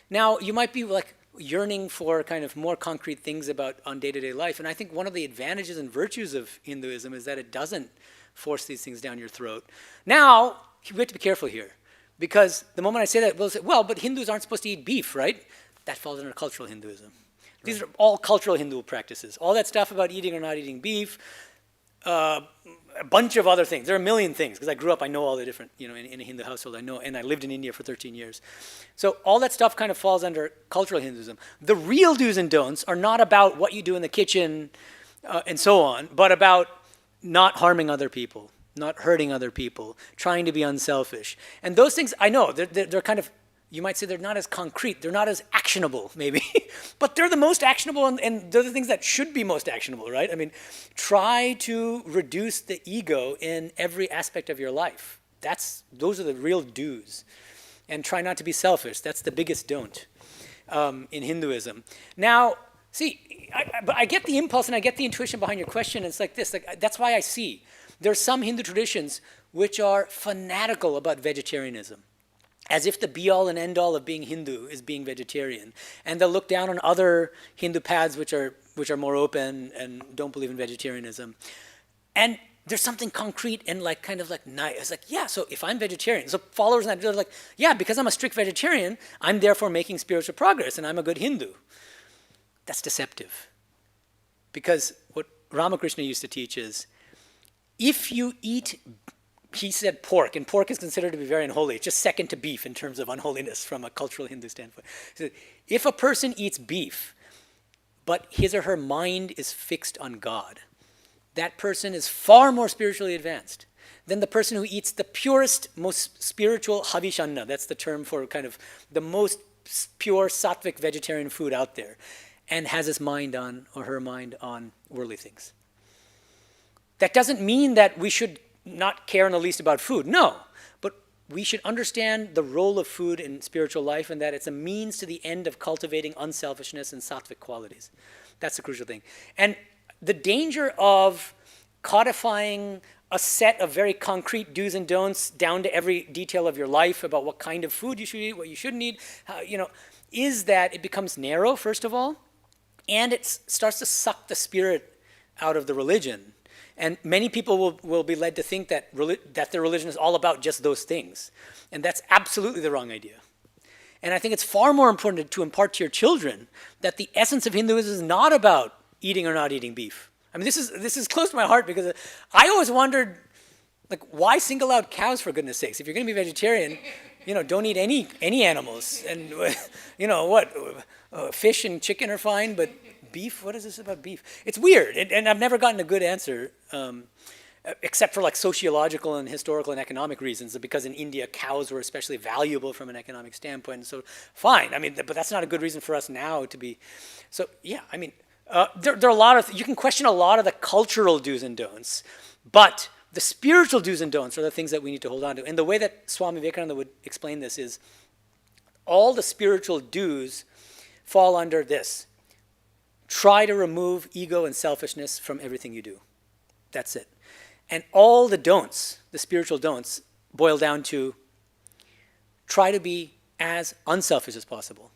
Now, you might be like yearning for kind of more concrete things on day-to-day life, and I think one of the advantages and virtues of Hinduism is that it doesn't force these things down your throat. Now, we have to be careful here. Because the moment I say that, we'll say, well, but Hindus aren't supposed to eat beef, right? That falls under cultural Hinduism. These are all cultural Hindu practices. All that stuff about eating or not eating beef, a bunch of other things. There are a million things, because I grew up, I know all the different, in a Hindu household, I know, and I lived in India for 13 years. So all that stuff kind of falls under cultural Hinduism. The real do's and don'ts are not about what you do in the kitchen and so on, but about not harming other people, not hurting other people, trying to be unselfish. And those things, I know, they're kind of, you might say they're not as concrete, they're not as actionable, maybe, but they're the most actionable, and they're the things that should be most actionable, right? I mean, try to reduce the ego in every aspect of your life. Those are the real do's. And try not to be selfish. That's the biggest don't in Hinduism. Now, see, but I get the impulse and I get the intuition behind your question, and it's like this, that's why I see there are some Hindu traditions which are fanatical about vegetarianism, as if the be-all and end-all of being Hindu is being vegetarian. And they'll look down on other Hindu paths which are more open and don't believe in vegetarianism. And there's something concrete and nice. It's like, yeah, so if I'm vegetarian, so followers and they're like, yeah, because I'm a strict vegetarian, I'm therefore making spiritual progress and I'm a good Hindu. That's deceptive. Because what Ramakrishna used to teach is, if you eat, he said pork, and pork is considered to be very unholy. It's just second to beef in terms of unholiness from a cultural Hindu standpoint. So if a person eats beef, but his or her mind is fixed on God, that person is far more spiritually advanced than the person who eats the purest, most spiritual havishanna. That's the term for kind of the most pure sattvic vegetarian food out there, and has his mind on, or her mind on, worldly things. That doesn't mean that we should not care in the least about food. No, but we should understand the role of food in spiritual life, and that it's a means to the end of cultivating unselfishness and sattvic qualities. That's the crucial thing. And the danger of codifying a set of very concrete do's and don'ts down to every detail of your life about what kind of food you should eat, what you shouldn't eat, is that it becomes narrow, first of all, and it starts to suck the spirit out of the religion. And many people will be led to think that their religion is all about just those things. And that's absolutely the wrong idea. And I think it's far more important to impart to your children that the essence of Hinduism is not about eating or not eating beef. I mean, this is close to my heart, because I always wondered, why single out cows, for goodness sakes? If you're going to be vegetarian, don't eat any animals. And, fish and chicken are fine, but beef, what is this about beef? It's weird, and I've never gotten a good answer. except for like sociological and historical and economic reasons, because in India cows were especially valuable from an economic standpoint. And so fine, I mean, but that's not a good reason for us now to be. So yeah, I mean, there are a lot of, you can question a lot of the cultural do's and don'ts, but the spiritual do's and don'ts are the things that we need to hold on to. And the way that Swami Vivekananda would explain this is all the spiritual do's fall under this. Try to remove ego and selfishness from everything you do. That's it. And all the don'ts, the spiritual don'ts, boil down to try to be as unselfish as possible.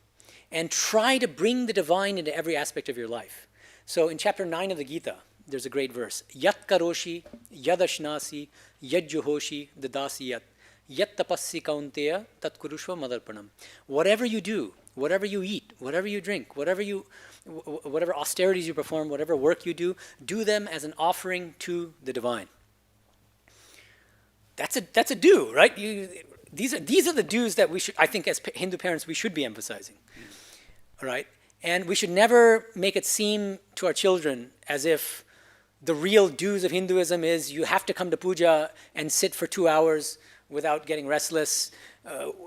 And try to bring the divine into every aspect of your life. So in chapter 9 of the Gita, there's a great verse. Yat karoshi, yadashnasi, yadjuhoshi, dadasi yat. Yat tapassi kaunteya, tat kurushva madarpanam. Whatever you do, whatever you eat, whatever you drink, whatever austerities you perform, whatever work you do them as an offering to the divine. That's a do, right? These are the do's that we should, I think, as Hindu parents, we should be emphasizing, all right? And we should never make it seem to our children as if the real do's of Hinduism is you have to come to puja and sit for 2 hours without getting restless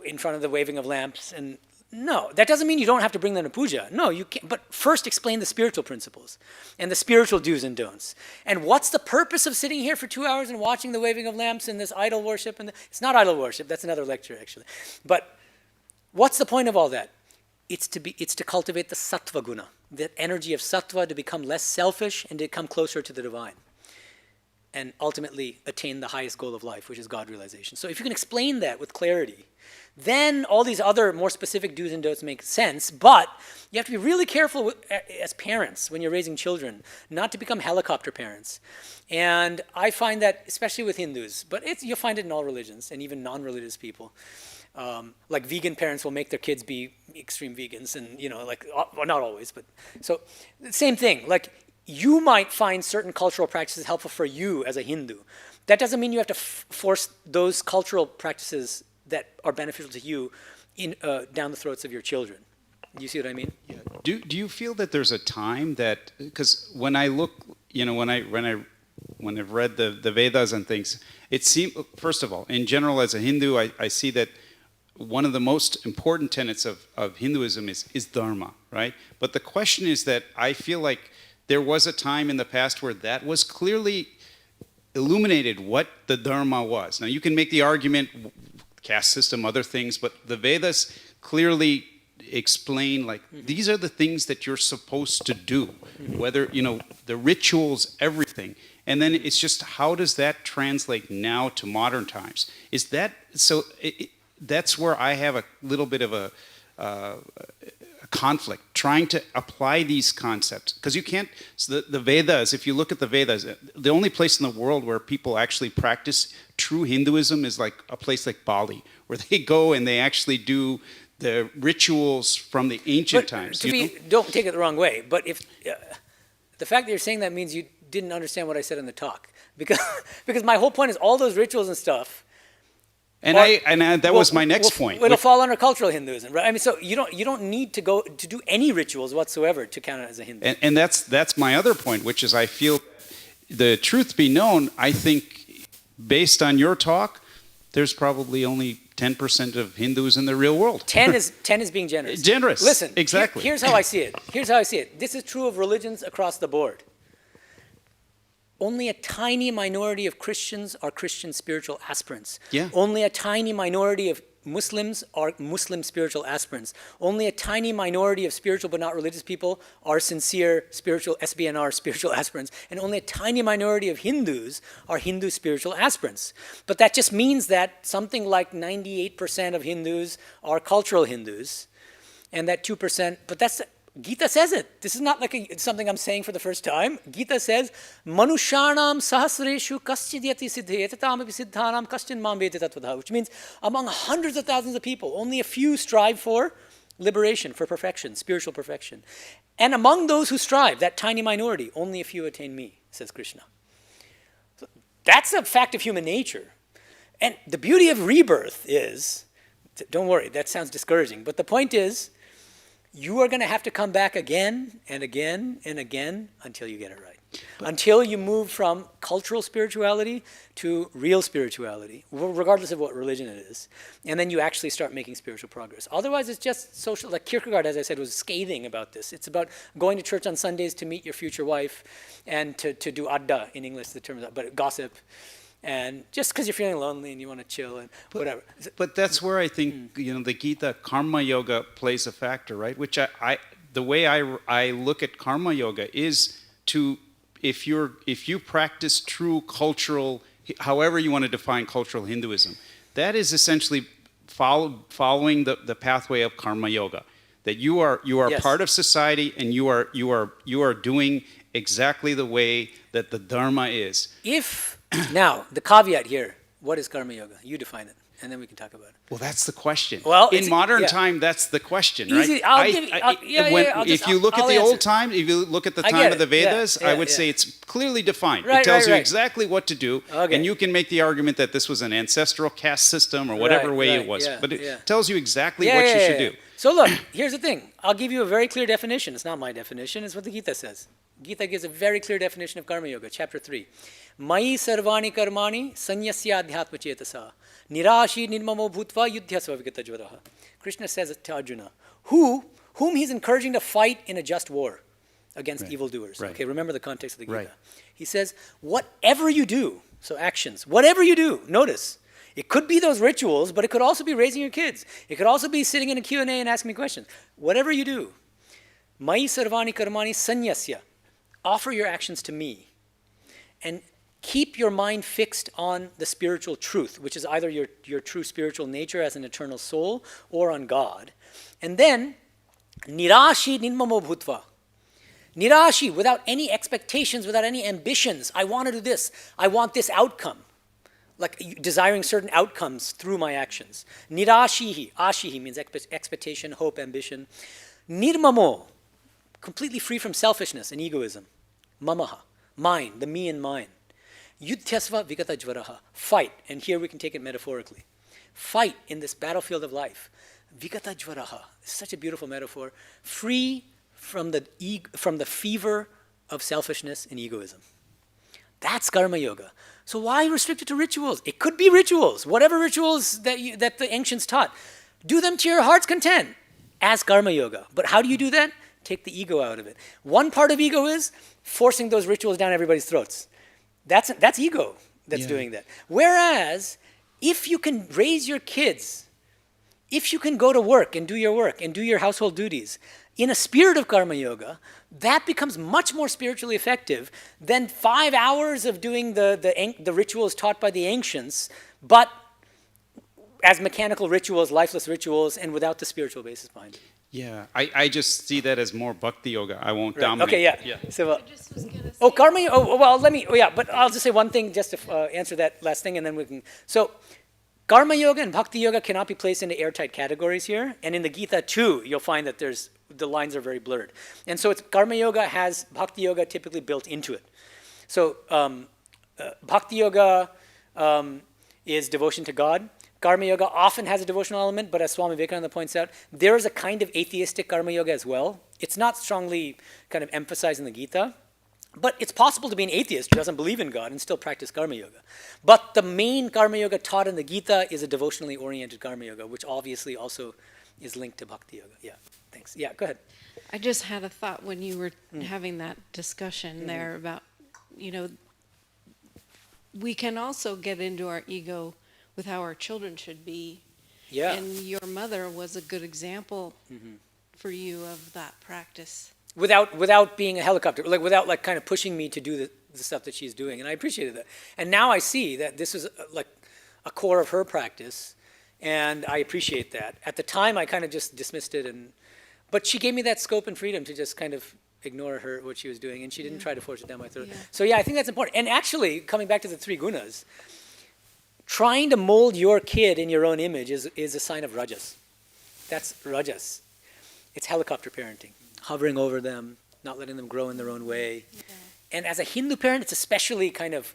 in front of the waving of lamps. And no, that doesn't mean you don't have to bring them to puja. No, you can't. But first explain the spiritual principles and the spiritual do's and don'ts. And what's the purpose of sitting here for 2 hours and watching the waving of lamps and this idol worship? And it's not idol worship. That's another lecture, actually. But what's the point of all that? It's to cultivate the sattva guna, the energy of sattva, to become less selfish and to come closer to the divine. And ultimately attain the highest goal of life, which is God realization. So if you can explain that with clarity, then all these other more specific do's and don'ts make sense, but you have to be really careful as parents when you're raising children, not to become helicopter parents. And I find that, especially with Hindus, but you'll find it in all religions and even non-religious people. Like vegan parents will make their kids be extreme vegans and, well, not always, but so same thing. Like you might find certain cultural practices helpful for you as a Hindu. That doesn't mean you have to force those cultural practices that are beneficial to you down the throats of your children. Do you see what I mean? Yeah. Do you feel that there's a time that, because when I look, when I've read the Vedas and things, it seems, first of all, in general as a Hindu, I see that one of the most important tenets of Hinduism is Dharma, right? But the question is that I feel like there was a time in the past where that was clearly illuminated what the Dharma was. Now you can make the argument, caste system, other things, but the Vedas clearly explain like these are the things that you're supposed to do, whether, the rituals, everything. And then it's just how does that translate now to modern times? Is that, so that's where I have a little bit of a conflict, trying to apply these concepts. Because you can't, so the Vedas, if you look at the Vedas, the only place in the world where people actually practice true Hinduism is like a place like Bali, where they go and they actually do the rituals from the ancient times. Don't take it the wrong way, but if the fact that you're saying that means you didn't understand what I said in the talk. Because my whole point is all those rituals and stuff, that was my next point. It'll fall under cultural Hinduism, right? I mean, so you don't need to go to do any rituals whatsoever to count it as a Hindu. And that's my other point, which is I feel, the truth be known, I think based on your talk, there's probably only 10% of Hindus in the real world. 10 is being generous. Generous. Listen, exactly. Here's how I see it. This is true of religions across the board. Only a tiny minority of Christians are Christian spiritual aspirants. Yeah. Only a tiny minority of Muslims are Muslim spiritual aspirants. Only a tiny minority of spiritual but not religious people are sincere spiritual SBNR spiritual aspirants. And only a tiny minority of Hindus are Hindu spiritual aspirants. But that just means that something like 98% of Hindus are cultural Hindus. And that 2%, but that's, Gita says it. This is not like something I'm saying for the first time. Gita says, Manushanam sahasreshu kaschidyati siddhete tamapi siddhanam kaschin mam vete tatvadha, which means among hundreds of thousands of people, only a few strive for liberation, for perfection, spiritual perfection. And among those who strive, that tiny minority, only a few attain me, says Krishna. So that's a fact of human nature. And the beauty of rebirth is, don't worry, that sounds discouraging, but the point is, you are going to have to come back again and again and again until you get it right. until you move from cultural spirituality to real spirituality, regardless of what religion it is. And then you actually start making spiritual progress. Otherwise, it's just social. Like Kierkegaard, as I said, was scathing about this. It's about going to church on Sundays to meet your future wife and to do adda, in English, the term, but gossip. And just because you're feeling lonely and you want to chill and whatever. But that's where I think, the Gita, karma yoga plays a factor, right? Which the way I look at karma yoga is to, if you practice true cultural, however you want to define cultural Hinduism, that is essentially following the pathway of karma yoga. That you are Yes. part of society, and you are doing exactly the way that the Dharma is. Now, the caveat here, what is karma yoga? You define it, and then we can talk about it. Well, that's the question. Well, in modern yeah. time, that's the question, Easy, right? I'll If you look at the answer. old time, if you look at the I time get of the it. Yeah, Vedas, yeah, I would yeah. say it's clearly defined. Right, it tells right, you right. exactly what to do, Okay. and you can make the argument that this was an ancestral caste system or whatever way right, it was, yeah, but it yeah. tells you exactly Yeah, what yeah, you yeah, should yeah. do. So look, here's the thing. I'll give you a very clear definition. It's not my definition. It's what the Gita says. Gita gives a very clear definition of karma yoga, chapter 3. Mai sarvani karmani sanyasya adhyatma chetasa nirashi nirmamo bhutva yudhyasva vigata jvaraha. Krishna says to Arjuna, whom he's encouraging to fight in a just war against Right. evildoers. Right. Okay, remember the context of the Gita. Right. He says, whatever you do, so actions, whatever you do, notice, it could be those rituals, but it could also be raising your kids. It could also be sitting in a Q&A and asking me questions. Whatever you do, mai sarvani karmani sanyasya, offer your actions to me. And keep your mind fixed on the spiritual truth, which is either your true spiritual nature as an eternal soul or on God. And then, nirashi nirmamo bhutva. Nirashi, without any expectations, without any ambitions. I want to do this. I want this outcome. Like desiring certain outcomes through my actions. Nirashihi. Ashihi means expectation, hope, ambition. Nirmamo, completely free from selfishness and egoism. Mamaha, mine, the me and mine. Yudhyasva vigata jvaraha, fight, and here we can take it metaphorically. Fight in this battlefield of life. Vigata jvaraha, such a beautiful metaphor. Free from the fever of selfishness and egoism. That's karma yoga. So why restrict it to rituals? It could be rituals, whatever rituals that the ancients taught. Do them to your heart's content as karma yoga. But how do you do that? Take the ego out of it. One part of ego is forcing those rituals down everybody's throats. That's ego that's doing that. Whereas, if you can raise your kids, if you can go to work and do your work and do your household duties in a spirit of karma yoga, that becomes much more spiritually effective than 5 hours of doing the rituals taught by the ancients, but as mechanical rituals, lifeless rituals, and without the spiritual basis behind it. Yeah, I just see that as more bhakti yoga. I won't dominate. Okay, yeah. So, karma. But I'll just say one thing just to answer that last thing, and then we can. So, karma yoga and bhakti yoga cannot be placed into airtight categories here, and in the Gita too, you'll find that the lines are very blurred, and so karma yoga has bhakti yoga typically built into it. So, bhakti yoga is devotion to God. Karma yoga often has a devotional element, but as Swami Medhananda points out, there is a kind of atheistic karma yoga as well. It's not strongly kind of emphasized in the Gita, but it's possible to be an atheist who doesn't believe in God and still practice karma yoga. But the main karma yoga taught in the Gita is a devotionally oriented karma yoga, which obviously also is linked to bhakti yoga. Yeah, thanks. Yeah, go ahead. I just had a thought when you were having that discussion there about, we can also get into our ego with how our children should be. Yeah. And your mother was a good example for you of that practice. Without being a helicopter, without kind of pushing me to do the stuff that she's doing. And I appreciated that. And now I see that this is like a core of her practice, and I appreciate that. At the time, I kind of just dismissed it, but she gave me that scope and freedom to just kind of ignore what she was doing, and she didn't try to force it down my throat. Yeah. So yeah, I think that's important. And actually, coming back to the 3 gunas, trying to mold your kid in your own image is a sign of rajas. That's rajas. It's helicopter parenting, hovering over them, not letting them grow in their own way. Yeah. And as a Hindu parent, it's especially kind of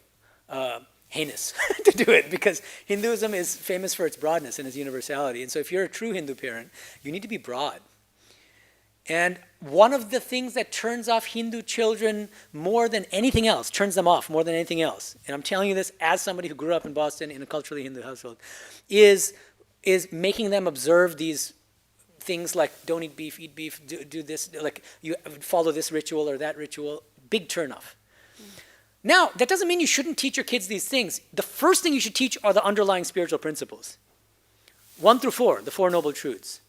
heinous to do it, because Hinduism is famous for its broadness and its universality. And so if you're a true Hindu parent, you need to be broad. And one of the things that turns off Hindu children more than anything else, turns them off more than anything else, and I'm telling you this as somebody who grew up in Boston in a culturally Hindu household, is making them observe these things like don't eat beef, do this, like you follow this ritual or that ritual, big turnoff. Now, that doesn't mean you shouldn't teach your kids these things. The first thing you should teach are the underlying spiritual principles. 1 through 4, the Four Noble Truths.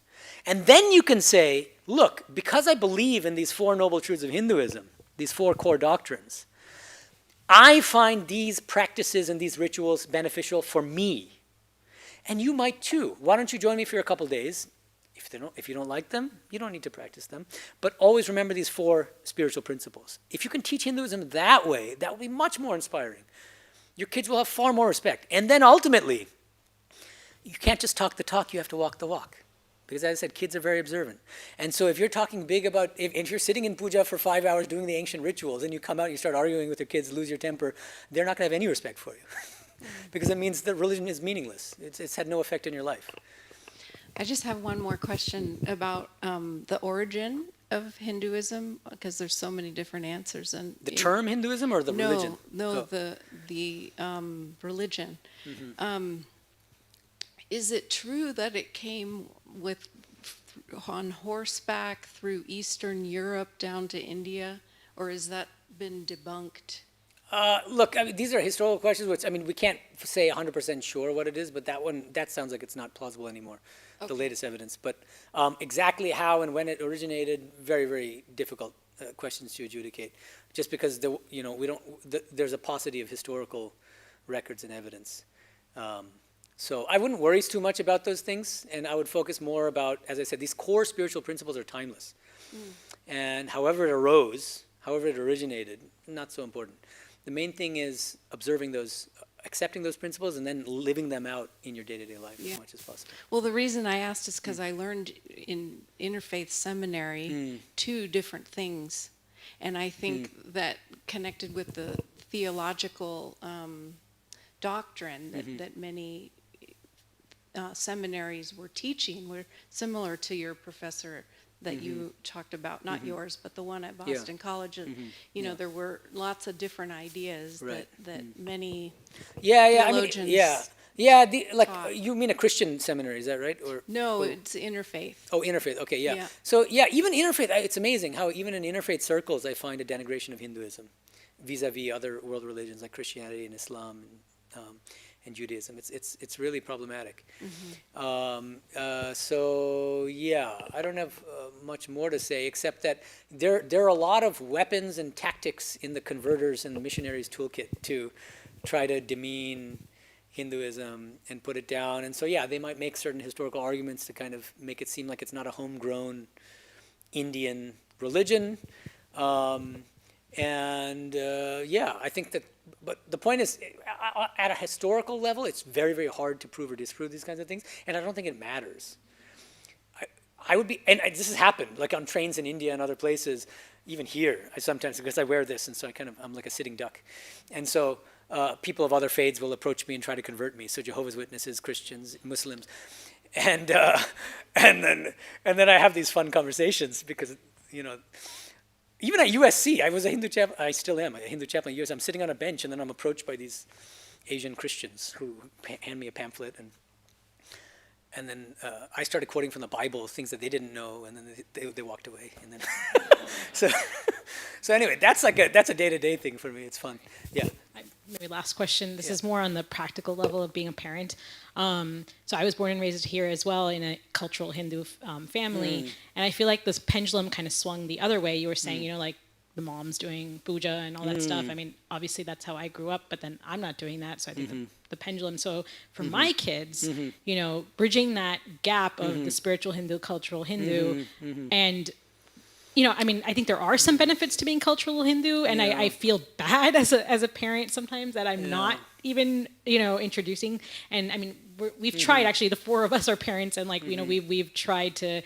And then you can say, look, because I believe in these Four Noble Truths of Hinduism, these 4 core doctrines, I find these practices and these rituals beneficial for me. And you might too. Why don't you join me for a couple days? If you don't like them, you don't need to practice them. But always remember these 4 spiritual principles. If you can teach Hinduism that way, that will be much more inspiring. Your kids will have far more respect. And then ultimately, you can't just talk the talk, you have to walk the walk. Because as I said, kids are very observant. And so if you're talking big about, if you're sitting in puja for 5 hours doing the ancient rituals, and you come out and you start arguing with your kids, lose your temper, they're not going to have any respect for you. Because it means that religion is meaningless. It's had no effect in your life. I just have one more question about the origin of Hinduism, because there's so many different answers. And The term Hinduism or the religion? No, the religion. Mm-hmm. Is it true that it came on horseback through Eastern Europe down to India, or has that been debunked? Look, I mean, these are historical questions, which, I mean, we can't say 100% sure what it is, but that sounds like it's not plausible anymore, the latest evidence. But exactly how and when it originated, very, very difficult questions to adjudicate, just because, there's a paucity of historical records and evidence. So I wouldn't worry too much about those things, and I would focus more about, as I said, these core spiritual principles are timeless. And however it arose, however it originated, not so important. The main thing is observing those, accepting those principles, and then living them out in your day-to-day life as much as possible. Well, the reason I asked is because I learned in interfaith seminary 2 different things. And I think that connected with the theological doctrine that many seminaries were teaching were similar to your professor that you talked about, not yours, but the one at Boston College. There were lots of different ideas that many theologians You mean a Christian seminary, is that right? Or No, it's interfaith. Oh, interfaith, okay, yeah. So, even interfaith, it's amazing how even in interfaith circles I find a denigration of Hinduism vis-a-vis other world religions like Christianity and Islam and Judaism. It's really problematic. I don't have much more to say except that there are a lot of weapons and tactics in the converters and the missionaries' toolkit to try to demean Hinduism and put it down. And so, they might make certain historical arguments to kind of make it seem like it's not a homegrown Indian religion. I think that, but the point is, at a historical level, it's very, very hard to prove or disprove these kinds of things, and I don't think it matters. I would be, and this has happened, like on trains in India and other places, even here, I sometimes, because I wear this, and so I'm like a sitting duck. And so people of other faiths will approach me and try to convert me, so Jehovah's Witnesses, Christians, Muslims. And then I have these fun conversations because, even at USC, I was a Hindu chaplain. I still am a Hindu chaplain at USC. I'm sitting on a bench, and then I'm approached by these Asian Christians who hand me a pamphlet, and then I started quoting from the Bible things that they didn't know, and then they walked away, and then so anyway, that's a day-to-day thing for me. It's fun. Yeah. Maybe last question. This is more on the practical level of being a parent. So I was born and raised here as well in a cultural Hindu family. And I feel like this pendulum kind of swung the other way. You were saying, like the mom's doing puja and all that stuff. I mean, obviously that's how I grew up, but then I'm not doing that. So I think the pendulum. So for my kids, bridging that gap of the spiritual Hindu, cultural Hindu, and I think there are some benefits to being cultural Hindu, and I feel bad as a parent sometimes that I'm not even, introducing. And I mean, we've tried, actually, the 4 of us are parents, and we've tried to,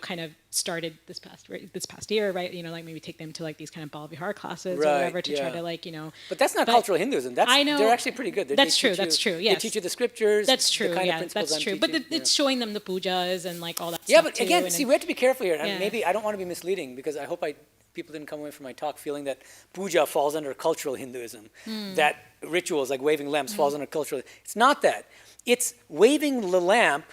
kind of started this past year, right? Like maybe take them to like these kind of Bal Vihar classes or Right, whatever to try yeah. to But that's not cultural Hinduism. I know. They're actually pretty good. That's true. They Yes, teach you the scriptures. that's true. The kind of Yeah, principles that's I'm true. But teaching, it's showing them the pujas and like all that Yeah, stuff but too, again, and see, we have to be careful here, and Yeah. maybe I don't want to be misleading because I hope people didn't come away from my talk feeling that puja falls under cultural Hinduism, that rituals like waving lamps falls under cultural. It's not that. It's waving the lamp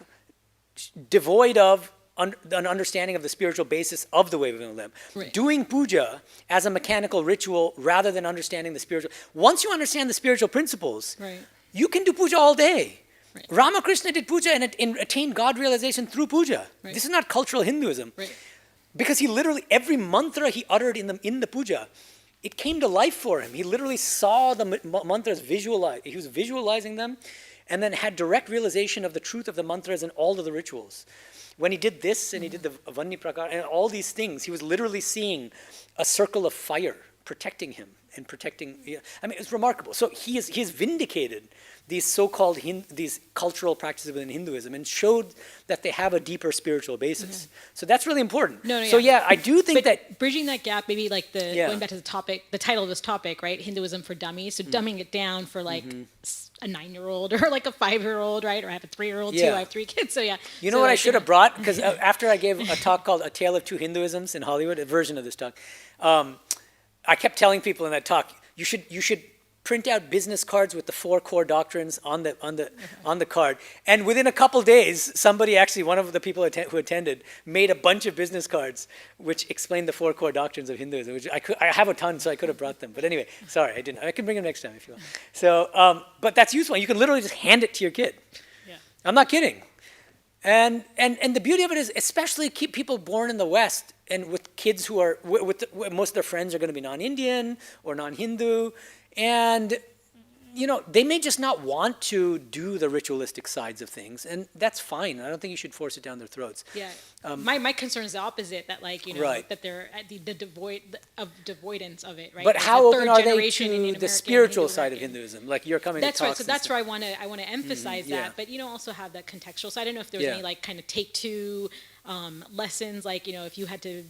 devoid of an understanding of the spiritual basis of the waving of the lamp. Right. Doing puja as a mechanical ritual rather than understanding the spiritual. Once you understand the spiritual principles, Right. you can do puja all day. Right. Ramakrishna did puja and attained God realization through puja. Right. This is not cultural Hinduism. Right. Because he literally, every mantra he uttered in the puja, it came to life for him. He literally saw the mantras visualized. He was visualizing them and then had direct realization of the truth of the mantras and all of the rituals. When he did this and he did the Vanni Prakar and all these things, he was literally seeing a circle of fire protecting him and protecting. I mean, it's remarkable. So he has vindicated these so-called these cultural practices within Hinduism and showed that they have a deeper spiritual basis. So that's really important. No, so yeah. yeah, I do think But that. bridging that gap, maybe like Yeah. going back to the topic, the title of this topic, right? Hinduism for dummies. So dumbing it down for like a 9-year-old or like a 5-year-old, right? Or I have a 3-year-old too. Yeah. I have 3 kids. So yeah. You know So, what I like, should have brought? Because after I gave a talk called A Tale of Two Hinduisms in Hollywood, a version of this talk, I kept telling people in that talk, you should print out business cards with the 4 core doctrines on the card. And within a couple days, somebody actually, one of the people who attended, made a bunch of business cards which explained the 4 core doctrines of Hinduism. Which I have a ton, so I could have brought them. But anyway, sorry, I didn't. I can bring them next time if you want. So, but that's useful. You can literally just hand it to your kid. Yeah. I'm not kidding. And the beauty of it is, especially keep people born in the West and with kids who are, most of their friends are going to be non-Indian or non-Hindu. And, they may just not want to do the ritualistic sides of things. And that's fine. I don't think you should force it down their throats. Yeah. My concern is the opposite, that like, Right. that they're at the devoidance of it, right? But Like how the open third are they generation to Indian the American, spiritual Hindu side of American. Hinduism? Like you're coming That's to right. talks So and that's stuff. where I want to emphasize yeah. that, but also have that contextual. So I don't know if there was Yeah. any like kind of take 2 lessons, like if you had to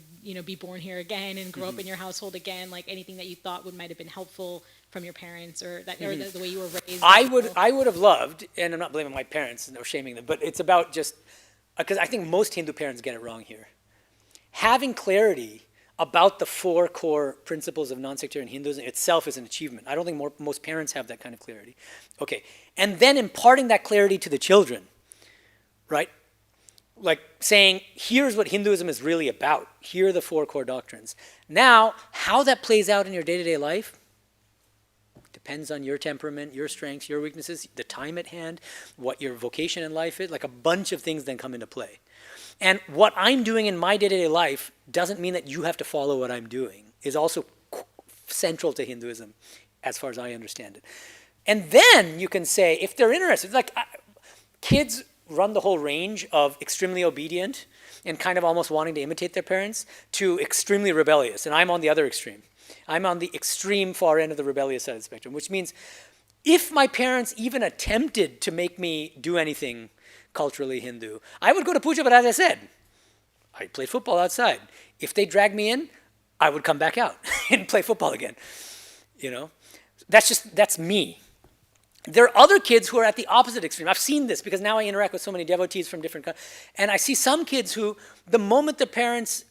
be born here again and grow up in your household again, like anything that you thought might have been helpful from your parents or that or the way you were raised. I would have loved, and I'm not blaming my parents or shaming them, but it's about just because I think most Hindu parents get it wrong here. Having clarity about the 4 core principles of non-sectarian Hinduism itself is an achievement. I don't think most parents have that kind of clarity. Okay, and then imparting that clarity to the children, right? Like saying, here's what Hinduism is really about. Here are the 4 core doctrines. Now, how that plays out in your day-to-day life depends on your temperament, your strengths, your weaknesses, the time at hand, what your vocation in life is. Like a bunch of things then come into play. And what I'm doing in my day-to-day life doesn't mean that you have to follow what I'm doing. Is also central to Hinduism, as far as I understand it. And then you can say, if they're interested, like kids run the whole range of extremely obedient and kind of almost wanting to imitate their parents to extremely rebellious. And I'm on the other extreme. I'm on the extreme far end of the rebellious side of the spectrum, which means if my parents even attempted to make me do anything culturally Hindu, I would go to puja, but as I said, I played football outside. If they dragged me in, I would come back out and play football again. That's me. There are other kids who are at the opposite extreme. I've seen this because now I interact with so many devotees from different countries. And I see some kids who, the moment the parents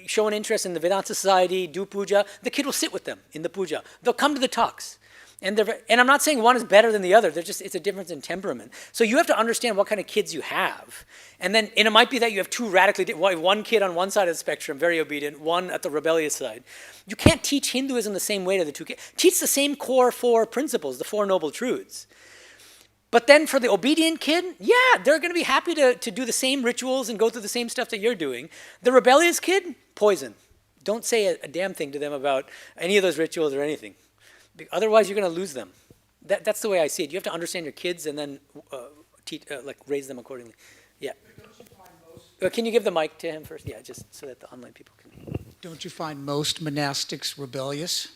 show an interest in the Vedanta Society, do puja, the kid will sit with them in the puja. They'll come to the talks. And I'm not saying one is better than the other. It's a difference in temperament. So you have to understand what kind of kids you have. And it might be that you have 2 radically, one kid on one side of the spectrum, very obedient, one at the rebellious side. You can't teach Hinduism the same way to the 2 kids. Teach the same core 4 principles, the 4 noble truths. But then for the obedient kid, yeah, they're going to be happy to do the same rituals and go through the same stuff that you're doing. The rebellious kid, poison. Don't say a damn thing to them about any of those rituals or anything. Otherwise, you're going to lose them. That's the way I see it. You have to understand your kids and then raise them accordingly. Yeah. Can you give the mic to him first? Yeah, just so that the online people can. Don't you find most monastics rebellious?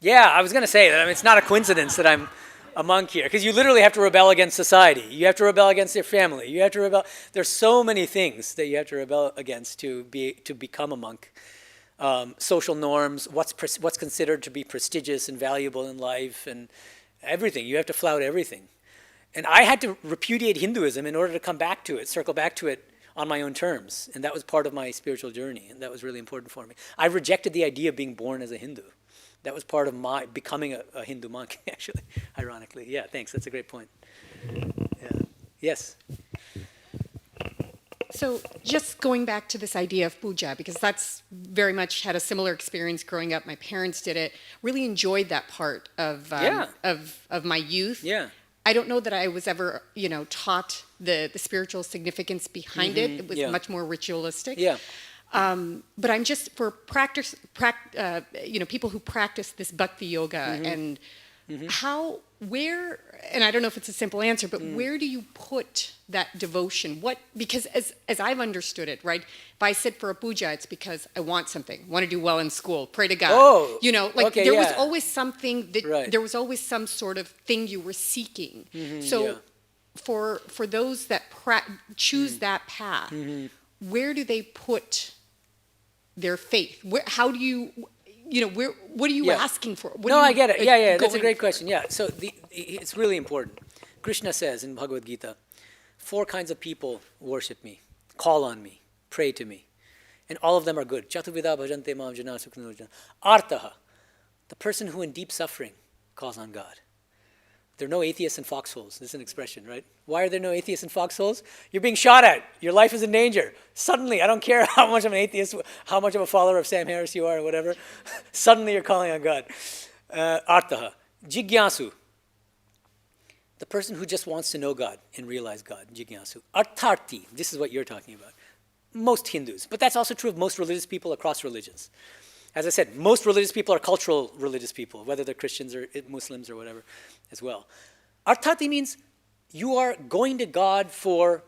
Yeah, I was going to say that. I mean, it's not a coincidence that I'm a monk here, because you literally have to rebel against society. You have to rebel against your family. You have to rebel. There's so many things that you have to rebel against to become a monk. Social norms, what's considered to be prestigious and valuable in life, and everything. You have to flout everything. And I had to repudiate Hinduism in order to come back to it, circle back to it on my own terms. And that was part of my spiritual journey, and that was really important for me. I rejected the idea of being born as a Hindu. That was part of my becoming a Hindu monk, actually, ironically. Yeah, thanks. That's a great point. Yeah. Yes? So just going back to this idea of puja, because that's very much had a similar experience growing up. My parents did it. Really enjoyed that part of my youth. Yeah. I don't know that I was ever, taught the spiritual significance behind it. It was much more ritualistic. Yeah. But I'm just for people who practice this bhakti yoga and where, and I don't know if it's a simple answer, but where do you put that devotion? Because as I've understood it, right? If I sit for a puja, it's because I want something, want to do well in school, pray to God. Oh, there was always something that there was always some sort of thing you were seeking. So for those that choose that path, where do they put their faith? How do you? What are you asking for? I get it. Yeah. That's a great question. Yeah. So it's really important. Krishna says in Bhagavad Gita, 4 kinds of people worship me, call on me, pray to me. And all of them are good. Chatuvida bhajante mam jana sukhnurjana. Artaha, the person who in deep suffering calls on God. There are no atheists in foxholes. This is an expression, right? Why are there no atheists in foxholes? You're being shot at. Your life is in danger. Suddenly, I don't care how much of an atheist, how much of a follower of Sam Harris you are or whatever. Suddenly you're calling on God. Artaha. Jigyasu. The person who just wants to know God and realize God. Jigyasu. Artharti. This is what you're talking about. Most Hindus. But that's also true of most religious people across religions. As I said, most religious people are cultural religious people, whether they're Christians or Muslims or whatever as well. Arthati means you are going to God for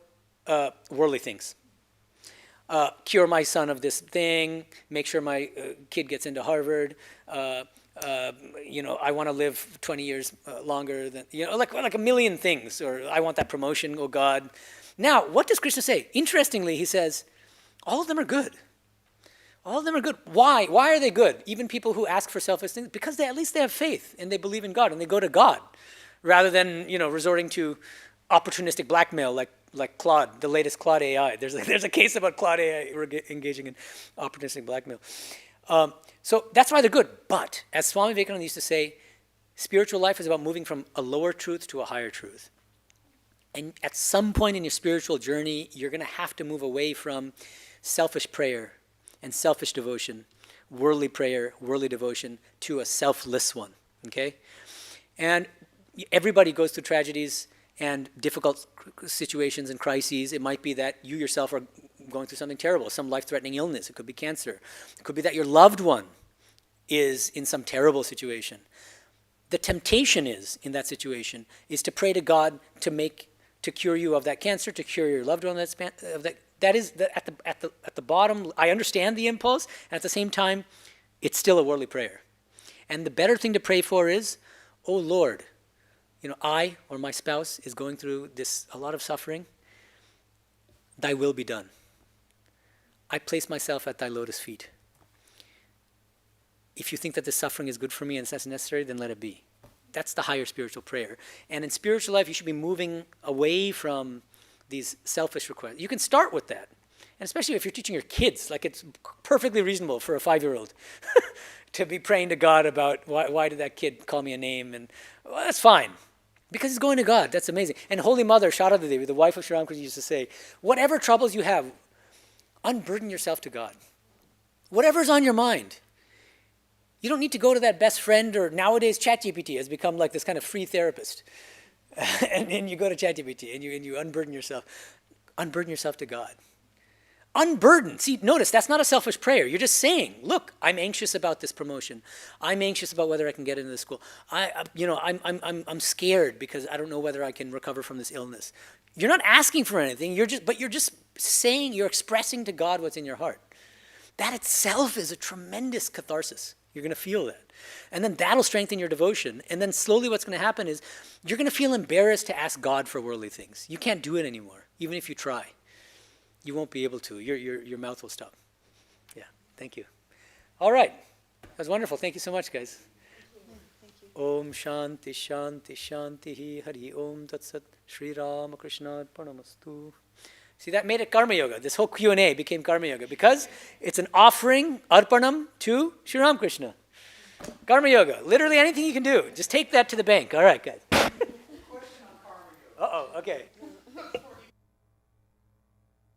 worldly things. Cure my son of this thing, make sure my kid gets into Harvard, I want to live 20 years longer than, like a million things, or I want that promotion, oh God. Now, what does Krishna say? Interestingly, he says, all of them are good. All of them are good. Why? Why are they good? Even people who ask for selfish things, because at least they have faith and they believe in God and they go to God, rather than resorting to opportunistic blackmail like Claude, the latest Claude AI. There's a case about Claude AI engaging in opportunistic blackmail. So that's why they're good. But as Swami Medhananda used to say, spiritual life is about moving from a lower truth to a higher truth. And at some point in your spiritual journey, you're going to have to move away from selfish prayer and selfish devotion, worldly prayer, worldly devotion, to a selfless one, okay? And everybody goes through tragedies and difficult situations and crises. It might be that you yourself are going through something terrible, some life-threatening illness. It could be cancer. It could be that your loved one is in some terrible situation. The temptation in that situation, is to pray to God to cure you of that cancer, to cure your loved one of that. That is at the bottom. I understand the impulse, and at the same time, it's still a worldly prayer. And the better thing to pray for is, oh Lord, I or my spouse is going through a lot of suffering. Thy will be done. I place myself at thy lotus feet. If you think that this suffering is good for me and that's necessary, then let it be. That's the higher spiritual prayer. And in spiritual life, you should be moving away from these selfish requests. You can start with that. And especially if you're teaching your kids, it's perfectly reasonable for a 5-year-old to be praying to God about why did that kid call me a name? And that's fine. Because he's going to God. That's amazing. And Holy Mother, Sharada Devi, the wife of Sri Ramakrishna, used to say, whatever troubles you have, unburden yourself to God. Whatever's on your mind. You don't need to go to that best friend, or nowadays ChatGPT has become like this kind of free therapist. and you go to ChatGPT and you unburden yourself. Unburden yourself to God. Unburden. See, notice, that's not a selfish prayer. You're just saying, look, I'm anxious about this promotion. I'm anxious about whether I can get into the school. I'm scared because I don't know whether I can recover from this illness. You're not asking for anything. You're just saying, you're expressing to God what's in your heart. That itself is a tremendous catharsis. You're going to feel that. And then that'll strengthen your devotion. And then slowly what's going to happen is you're going to feel embarrassed to ask God for worldly things. You can't do it anymore, even if you try. You won't be able to. Your mouth will stop. Yeah, thank you. All right. That was wonderful. Thank you so much, guys. Om Shanti Shanti Shanti Hari Om Tat Sat Shri Rama Krishna Arpanamastu. See, that made it Karma Yoga. This whole Q&A became Karma Yoga because it's an offering, Arpanam, to Shri Ram Krishna. Karma Yoga. Literally anything you can do. Just take that to the bank. All right, guys. Uh-oh, okay.